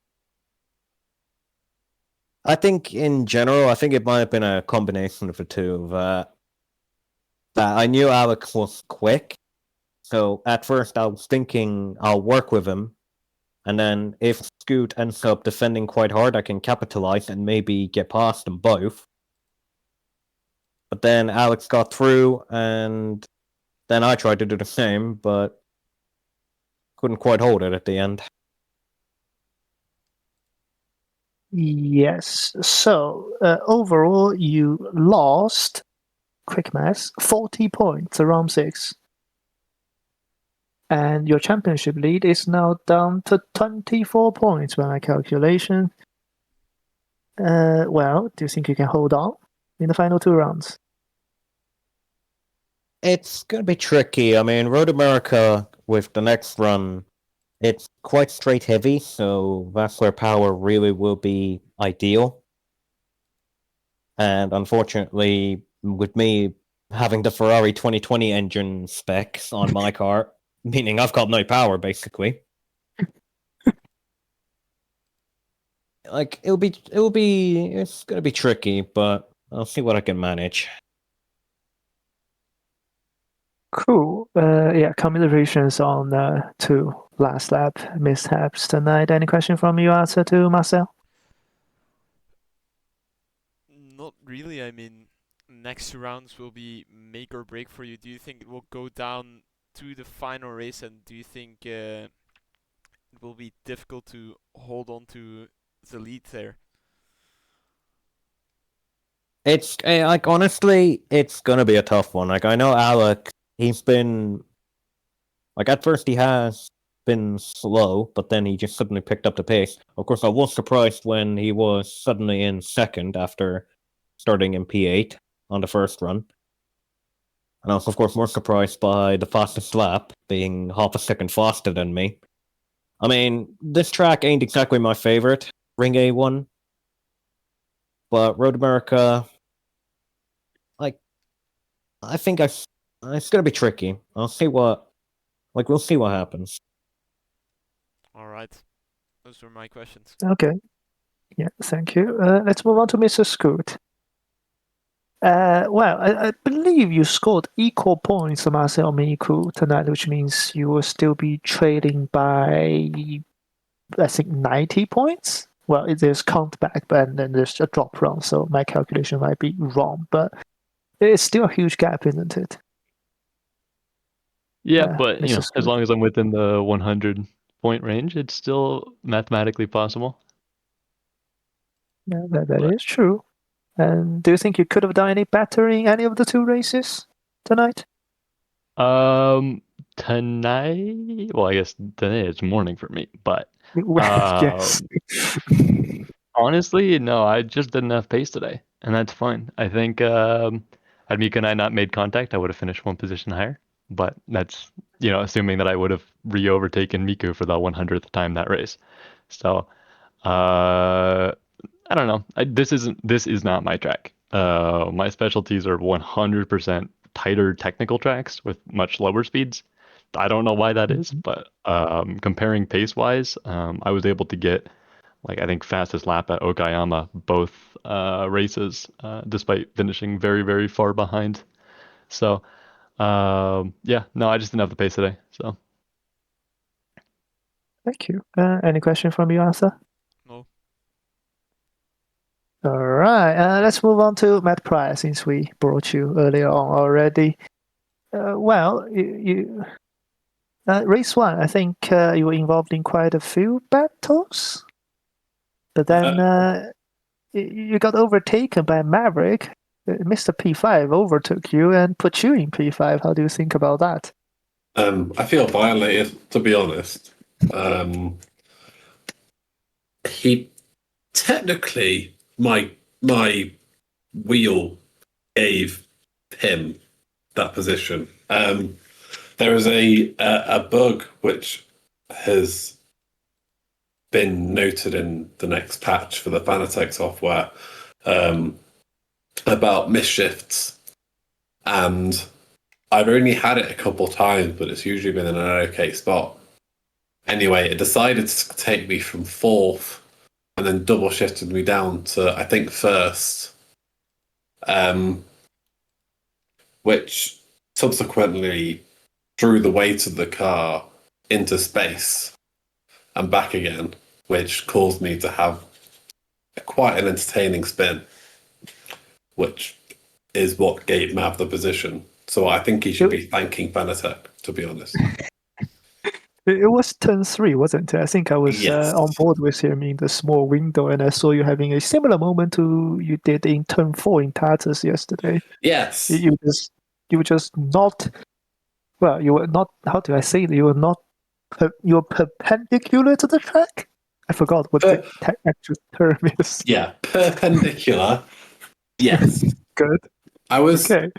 Speaker 4: I think in general, I think it might have been a combination of the two. That I knew Alex was quick, so at first I was thinking I'll work with him, and then if Scoot ends up defending quite hard, I can capitalize and maybe get past them both. But then Alex got through, and then I tried to do the same, but couldn't quite hold it at the end.
Speaker 2: Yes. So overall, you lost, quick maths, 40 points, around 6. And your championship lead is now down to 24 points by my calculation. Well, do you think you can hold on in the final 2 rounds?
Speaker 4: It's going to be tricky. I mean, Road America with the next run, it's quite straight heavy, so that's where power really will be ideal. And unfortunately, with me having the Ferrari 2020 engine specs on my car, meaning I've got no power basically. Like it's gonna be tricky, but I'll see what I can manage.
Speaker 2: Cool. Yeah, communications on 2 last lap mishaps tonight. Any question from you, answer to Marcel?
Speaker 1: Not really. I mean, next 2 rounds will be make or break for you. Do you think it will go down to the final race, and do you think it will be difficult to hold on to the lead there?
Speaker 4: It's like honestly, it's gonna be a tough one. Like I know Alec, he's been like at first he has been slow, but then he just suddenly picked up the pace. Of course, I was surprised when he was suddenly in second after starting in P8 on the first run. And I was, of course, more surprised by the fastest lap being half a second faster than me. I mean, this track ain't exactly my favorite, Ring A1. But Road America, like, I think it's gonna be tricky. We'll see what happens.
Speaker 1: Alright. Those were my questions.
Speaker 2: Okay. Yeah, thank you. Let's move on to Mr. Scoot. Well, I believe you scored equal points to Marcel Miku tonight, which means you will still be trailing by, I think, 90 points. Well, there's count back, but then there's a drop round, so my calculation might be wrong, but it's still a huge gap, isn't it?
Speaker 3: Yeah, but
Speaker 2: Mr.
Speaker 3: as
Speaker 2: Scoot.
Speaker 3: long as I'm within the 100 point range, it's still mathematically possible.
Speaker 2: Yeah, that is true. And do you think you could have done any better in any of the two races tonight?
Speaker 3: Tonight. Well, I guess today it's morning for me, but
Speaker 2: Yes.
Speaker 3: honestly, no. I just didn't have pace today, and that's fine. I think had Mika and I not made contact, I would have finished one position higher. But that's assuming that I would have re-overtaken Miku for the 100th time that race. So I don't know. This is not my track. My specialties are 100% tighter technical tracks with much lower speeds. I don't know why that is, but comparing pace wise, I was able to get I think fastest lap at Okayama both races, despite finishing very very far behind. So yeah, no, I just didn't have the pace today. So
Speaker 2: Thank you. Any question from you, Arthur?
Speaker 1: No.
Speaker 2: All right. Let's move on to Matt Pryor since we brought you earlier on already. Well, you race one, I think you were involved in quite a few battles, but then you got overtaken by Maverick. Mr. P5 overtook you and put you in P5. How do you think about that?
Speaker 5: I feel violated, to be honest. He technically my wheel gave him that position. There is a bug which has been noted in the next patch for the Fanatec software about misshifts, and I've only had it a couple times, but it's usually been in an okay spot. Anyway, it decided to take me from fourth and then double shifted me down to, I think, first, which subsequently threw the weight of the car into space and back again, which caused me to have quite an entertaining spin, which is what gave Mav the position. So I think he should be thanking Fanatec, to be honest.
Speaker 2: It was turn 3, wasn't it? I think I was
Speaker 5: Yes.
Speaker 2: on board with him in the small window, and I saw you having a similar moment to you did in turn 4 in Tartus yesterday.
Speaker 5: Yes.
Speaker 2: You were just not. Well, you were not. How do I say it? You were not. You were perpendicular to the track. I forgot what the actual term is.
Speaker 5: Yeah, perpendicular. Yes.
Speaker 2: Good.
Speaker 5: I was.
Speaker 2: Okay.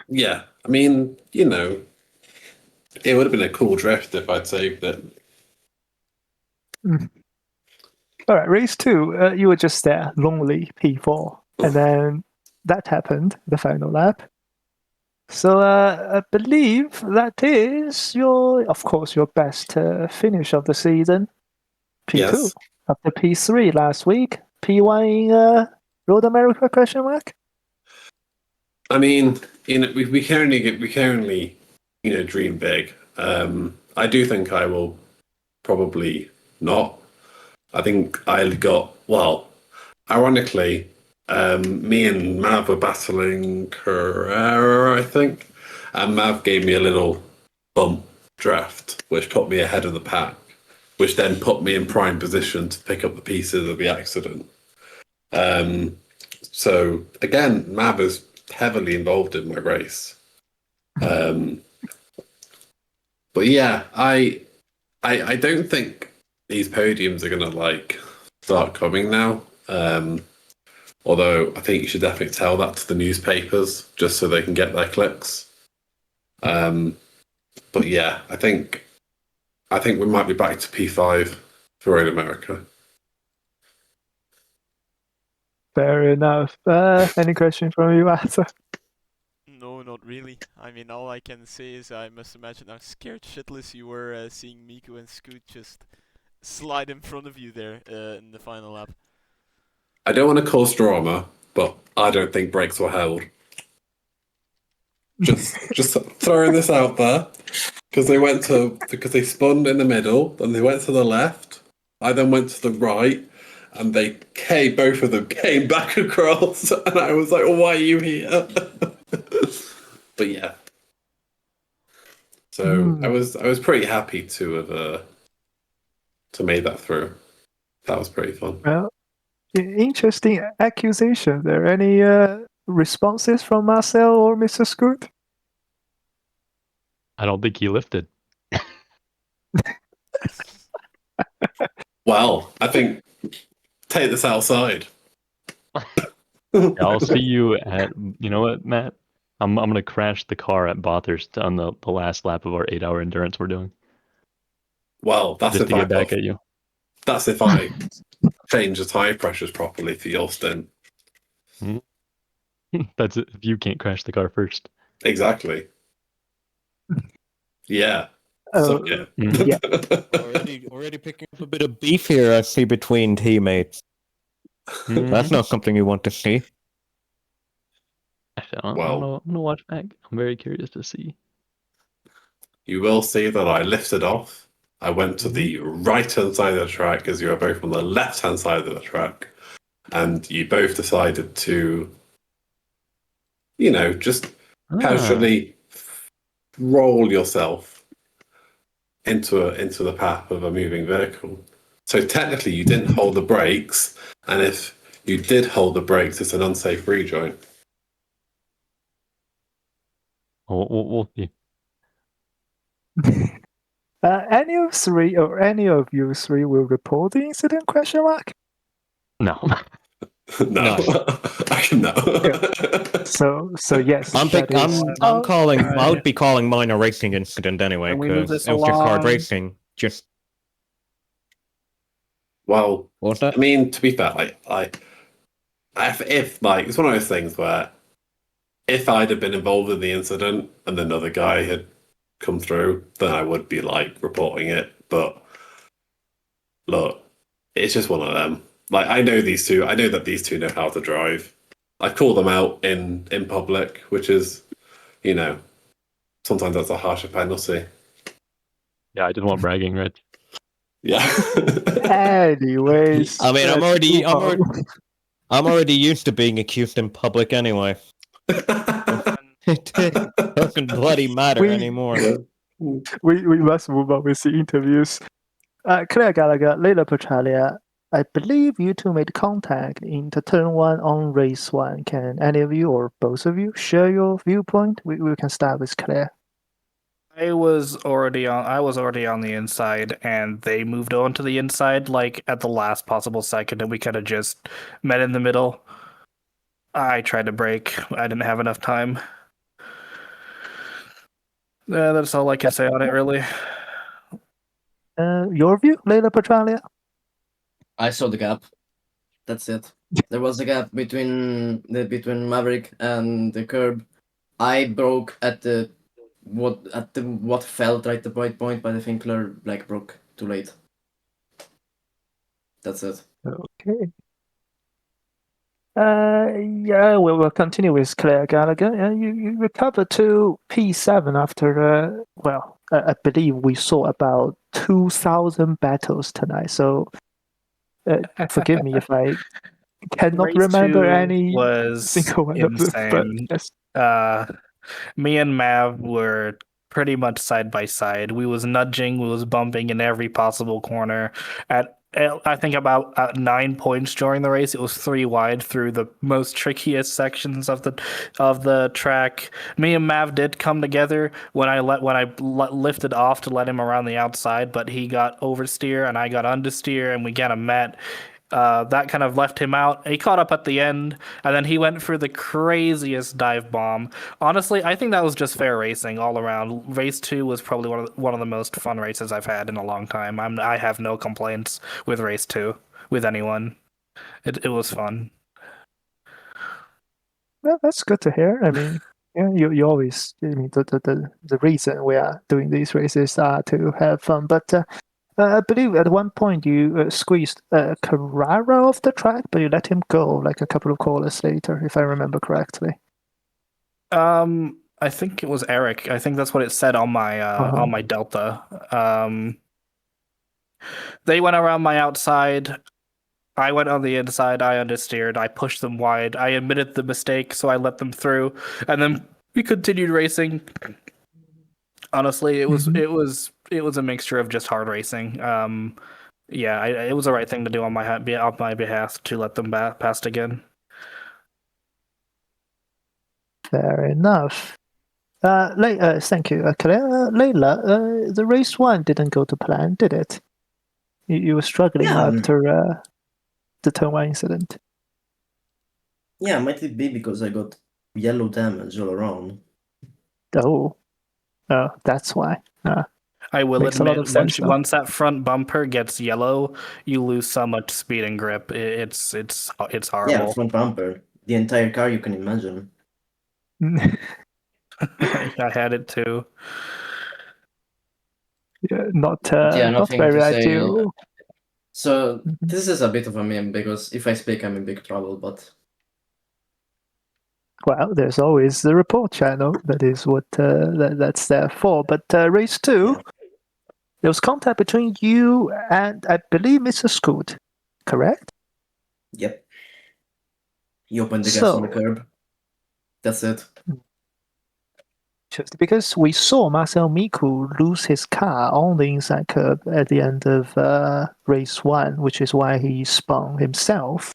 Speaker 5: Yeah, I mean, it would have been a cool drift if I'd saved it.
Speaker 2: All right, race 2. You were just there, lonely P4, and then that happened, the final lap. So I believe that is of course, your best finish of the season. P2
Speaker 5: Yes.
Speaker 2: after P3 last week. P1 in Road America ?
Speaker 5: I mean, we can only dream big. I do think I will probably not. I think I got, well, ironically, me and Mav were battling Carrera, I think, and Mav gave me a little bump draft, which put me ahead of the pack, which then put me in prime position to pick up the pieces of the accident. So again, Mav is heavily involved in my race. But yeah, I don't think these podiums are gonna start coming now. Although I think you should definitely tell that to the newspapers just so they can get their clicks. But yeah, I think we might be back to P5 for Road America.
Speaker 2: Fair enough. Any question from you, Arthur?
Speaker 1: No, not really. I mean, all I can say is I must imagine how scared shitless you were seeing Miku and Scoot just slide in front of you there in the final lap.
Speaker 5: I don't want to cause drama, but I don't think brakes were held. Just throwing this out there, because they spun in the middle, then they went to the left. I then went to the right, and both of them came back across, and I was like, "Why are you here?" But yeah, so I was pretty happy to have to made that through. That was pretty fun.
Speaker 2: Well, Interesting accusation there. Any responses from Marcel or Mr. Scoot?
Speaker 3: I don't think he lifted.
Speaker 5: Well, I think take this outside.
Speaker 3: I'll see you at. You know what, Matt? I'm gonna crash the car at Bathurst on the last lap of our 8-hour endurance we're doing,
Speaker 5: Well, that's
Speaker 3: just
Speaker 5: if
Speaker 3: to get back at you.
Speaker 5: That's if I change the tire pressures properly for your stint.
Speaker 3: That's it, if you can't crash the car first.
Speaker 5: Exactly. Yeah.
Speaker 2: Oh,
Speaker 5: So, yeah.
Speaker 2: yeah.
Speaker 4: Already picking up a bit of beef here, I see, between teammates. That's not something you want to see.
Speaker 3: Actually, I don't
Speaker 5: Well-
Speaker 3: know. I'm gonna watch back. I'm very curious to see.
Speaker 5: You will see that I lifted off. I went to the right hand side of the track as you were both on the left hand side of the track. And you both decided to, just casually roll yourself into the path of a moving vehicle. So technically you didn't hold the brakes, and if you did hold the brakes, it's an unsafe rejoin.
Speaker 3: We'll see.
Speaker 2: Any of three or any of you three will report the incident? Question mark.
Speaker 3: No.
Speaker 5: No. No.
Speaker 2: So yes.
Speaker 4: I'm
Speaker 2: that is-
Speaker 4: calling. I
Speaker 6: Alright.
Speaker 4: would be calling mine a racing incident anyway,
Speaker 6: Can we move
Speaker 4: because
Speaker 6: this
Speaker 4: it was just hard
Speaker 6: along?
Speaker 4: racing. Just
Speaker 5: Well,
Speaker 4: what was that?
Speaker 5: I mean, to be fair, if it's one of those things where if I'd have been involved in the incident and another guy had come through, then I would be reporting it. But look, it's just one of them. I know these two. I know that these two know how to drive. I call them out in public, which is, sometimes that's a harsher penalty.
Speaker 3: Yeah, I just want bragging rights.
Speaker 5: Yeah.
Speaker 2: Anyways,
Speaker 4: I mean, I'm
Speaker 2: let's move on.
Speaker 4: I'm already used to being accused in public anyway. It doesn't bloody matter
Speaker 2: We-
Speaker 4: anymore.
Speaker 2: we must move on with the interviews. Claire Gallagher, Leila Petralia, I believe you two made contact in the turn one on race one. Can any of you or both of you share your viewpoint? We can start with Claire.
Speaker 6: I was already on the inside, and they moved on to the inside at the last possible second, and we kind of just met in the middle. I tried to brake. I didn't have enough time. That's all I can say on it, really.
Speaker 2: Your view, Leila Petralia?
Speaker 7: I saw the gap. That's it. There was a gap between Maverick and the curb. I broke at what felt like the right point, but I think Claire broke too late. That's it.
Speaker 2: Okay. Yeah, we'll continue with Claire Gallagher. You recovered to P7 after, I believe we saw about 2,000 battles tonight. So forgive me if I cannot
Speaker 6: Race
Speaker 2: remember
Speaker 6: 2
Speaker 2: any
Speaker 6: was
Speaker 2: single one of them. But
Speaker 6: insane.
Speaker 2: yes.
Speaker 6: Me and Mav were pretty much side by side. We was nudging, we was bumping in every possible corner. At I think about 9 points during the race, it was 3 wide through the most trickiest sections of the track. Me and Mav did come together when I lifted off to let him around the outside, but he got oversteer and I got understeer, and we kind of met. That kind of left him out. He caught up at the end, and then he went for the craziest dive bomb. Honestly, I think that was just fair racing all around. Race 2 was probably one of the most fun races I've had in a long time. I have no complaints with race 2 with anyone. It was fun.
Speaker 2: Well, that's good to hear. I mean, yeah, you always. I mean, the reason we are doing these races are to have fun. But I believe at one point you squeezed Carrara off the track, but you let him go a couple of corners later, if I remember correctly.
Speaker 6: I think it was Eric. I think that's what it said on my Delta. They went around my outside. I went on the inside. I understeered. I pushed them wide. I admitted the mistake, so I let them through, and then we continued racing. Honestly, it was a mixture of just hard racing. Yeah, it was the right thing to do on my behalf to let them past again.
Speaker 2: Fair enough. Thank you, Claire. Layla, the race 1 didn't go to plan, did it? You were struggling
Speaker 7: Yeah.
Speaker 2: after the turn 1 incident.
Speaker 7: Yeah, might it be because I got yellow damage all around?
Speaker 2: Oh, that's why.
Speaker 6: I will
Speaker 2: Makes a lot
Speaker 6: admit,
Speaker 2: of sense, though.
Speaker 6: once that front bumper gets yellow, you lose so much speed and grip. It's
Speaker 7: Yeah,
Speaker 6: horrible.
Speaker 7: front bumper. The entire car you can imagine.
Speaker 6: I had it too.
Speaker 2: Yeah, not
Speaker 7: Yeah,
Speaker 2: not
Speaker 7: nothing
Speaker 2: very
Speaker 7: to say.
Speaker 2: ideal.
Speaker 7: So
Speaker 2: Mhm.
Speaker 7: this is a bit of a meme because if I speak, I'm in big trouble. But
Speaker 2: Well, there's always the report channel. That is what that's there for. But race 2,
Speaker 7: yeah.
Speaker 2: there was contact between you and, I believe, Mr. Scoot, correct?
Speaker 7: Yep. He opened the gas on the
Speaker 2: So,
Speaker 7: curb. That's it.
Speaker 2: just because we saw Marcel Miku lose his car on the inside curb at the end of race 1, which is why he spun himself.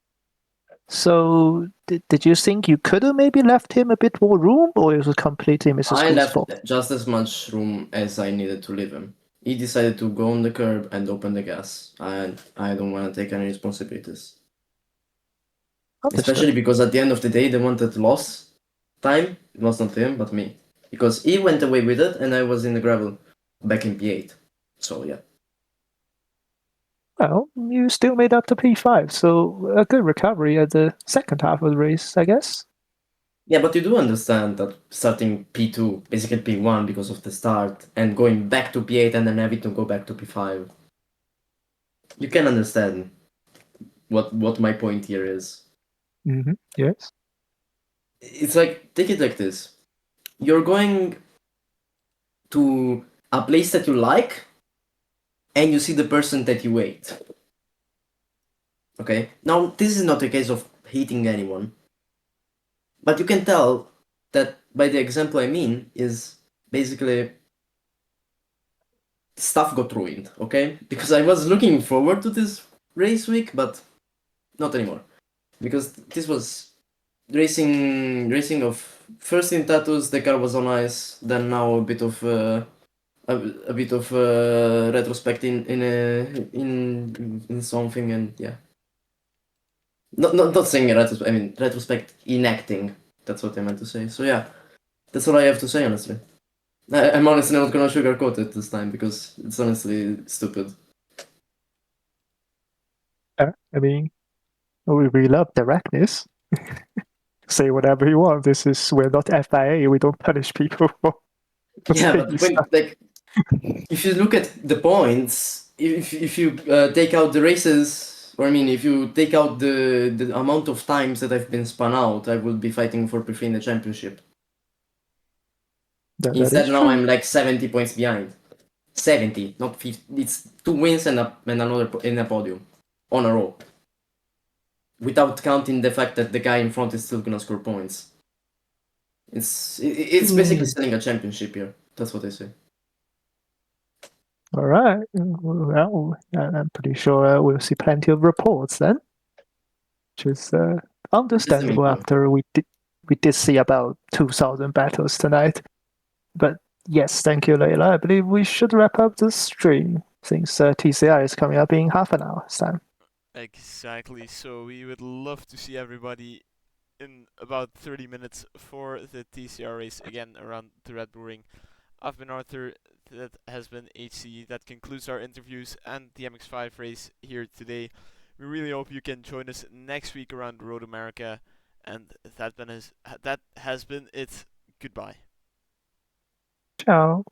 Speaker 2: So, did you think you could have maybe left him a bit more room, or it was completely Mr.
Speaker 7: I
Speaker 2: Scoot's
Speaker 7: left
Speaker 2: fault?
Speaker 7: just as much room as I needed to leave him. He decided to go on the curb and open the gas. And I don't want to take any responsibilities.
Speaker 2: Understood.
Speaker 7: Especially because at the end of the day, the one that lost time, it was not him, but me. Because he went away with it, and I was in the gravel back in P8. So, yeah.
Speaker 2: Well, you still made up to P5, so a good recovery at the second half of the race, I guess.
Speaker 7: Yeah, but you do understand that starting P2, basically P1 because of the start, and going back to P8 and then having to go back to P5. You can understand what my point here is.
Speaker 2: Mm-hmm. Yes.
Speaker 7: It's like, take it like this. You're going to a place that you like, and you see the person that you hate. Okay? Now, this is not a case of hating anyone. But you can tell that by the example I mean is basically stuff got ruined, okay? Because I was looking forward to this race week, but not anymore. Because this was racing of first in tattoos, the car was on ice, then now a bit of a bit of retrospect in something, and yeah. Not saying retrospect. I mean retrospect in acting. That's what I meant to say. So yeah, that's all I have to say honestly. I'm honestly not gonna sugarcoat it this time because it's honestly stupid.
Speaker 2: I mean, we love directness. Say whatever you want. We're not FIA. We don't punish people for
Speaker 7: Yeah,
Speaker 2: saying
Speaker 7: but
Speaker 2: stuff.
Speaker 7: when, like, if you look at the points, if you take out the races, or I mean, if you take out the amount of times that I've been spun out, I would be fighting for P3 in the championship.
Speaker 2: That
Speaker 7: Instead,
Speaker 2: is
Speaker 7: now
Speaker 2: true.
Speaker 7: I'm like 70 points behind. 70, not 50. It's 2 wins and another in a podium on a row. Without counting the fact that the guy in front is still gonna score points. It's basically selling a championship here. That's what I say.
Speaker 2: All right. Well, I'm pretty sure we'll see plenty of reports then, which is understandable
Speaker 7: too.
Speaker 2: after we did see about 2,000 battles tonight. But yes, thank you, Layla. I believe we should wrap up the stream since TCI is coming up in half an hour's time.
Speaker 1: Exactly. So we would love to see everybody in about 30 minutes for the TCR race again around the Red Bull Ring. I've been Arthur. That has been HC. That concludes our interviews and the MX5 race here today. We really hope you can join us next week around Road America. And that has been it. Goodbye.
Speaker 2: Ciao.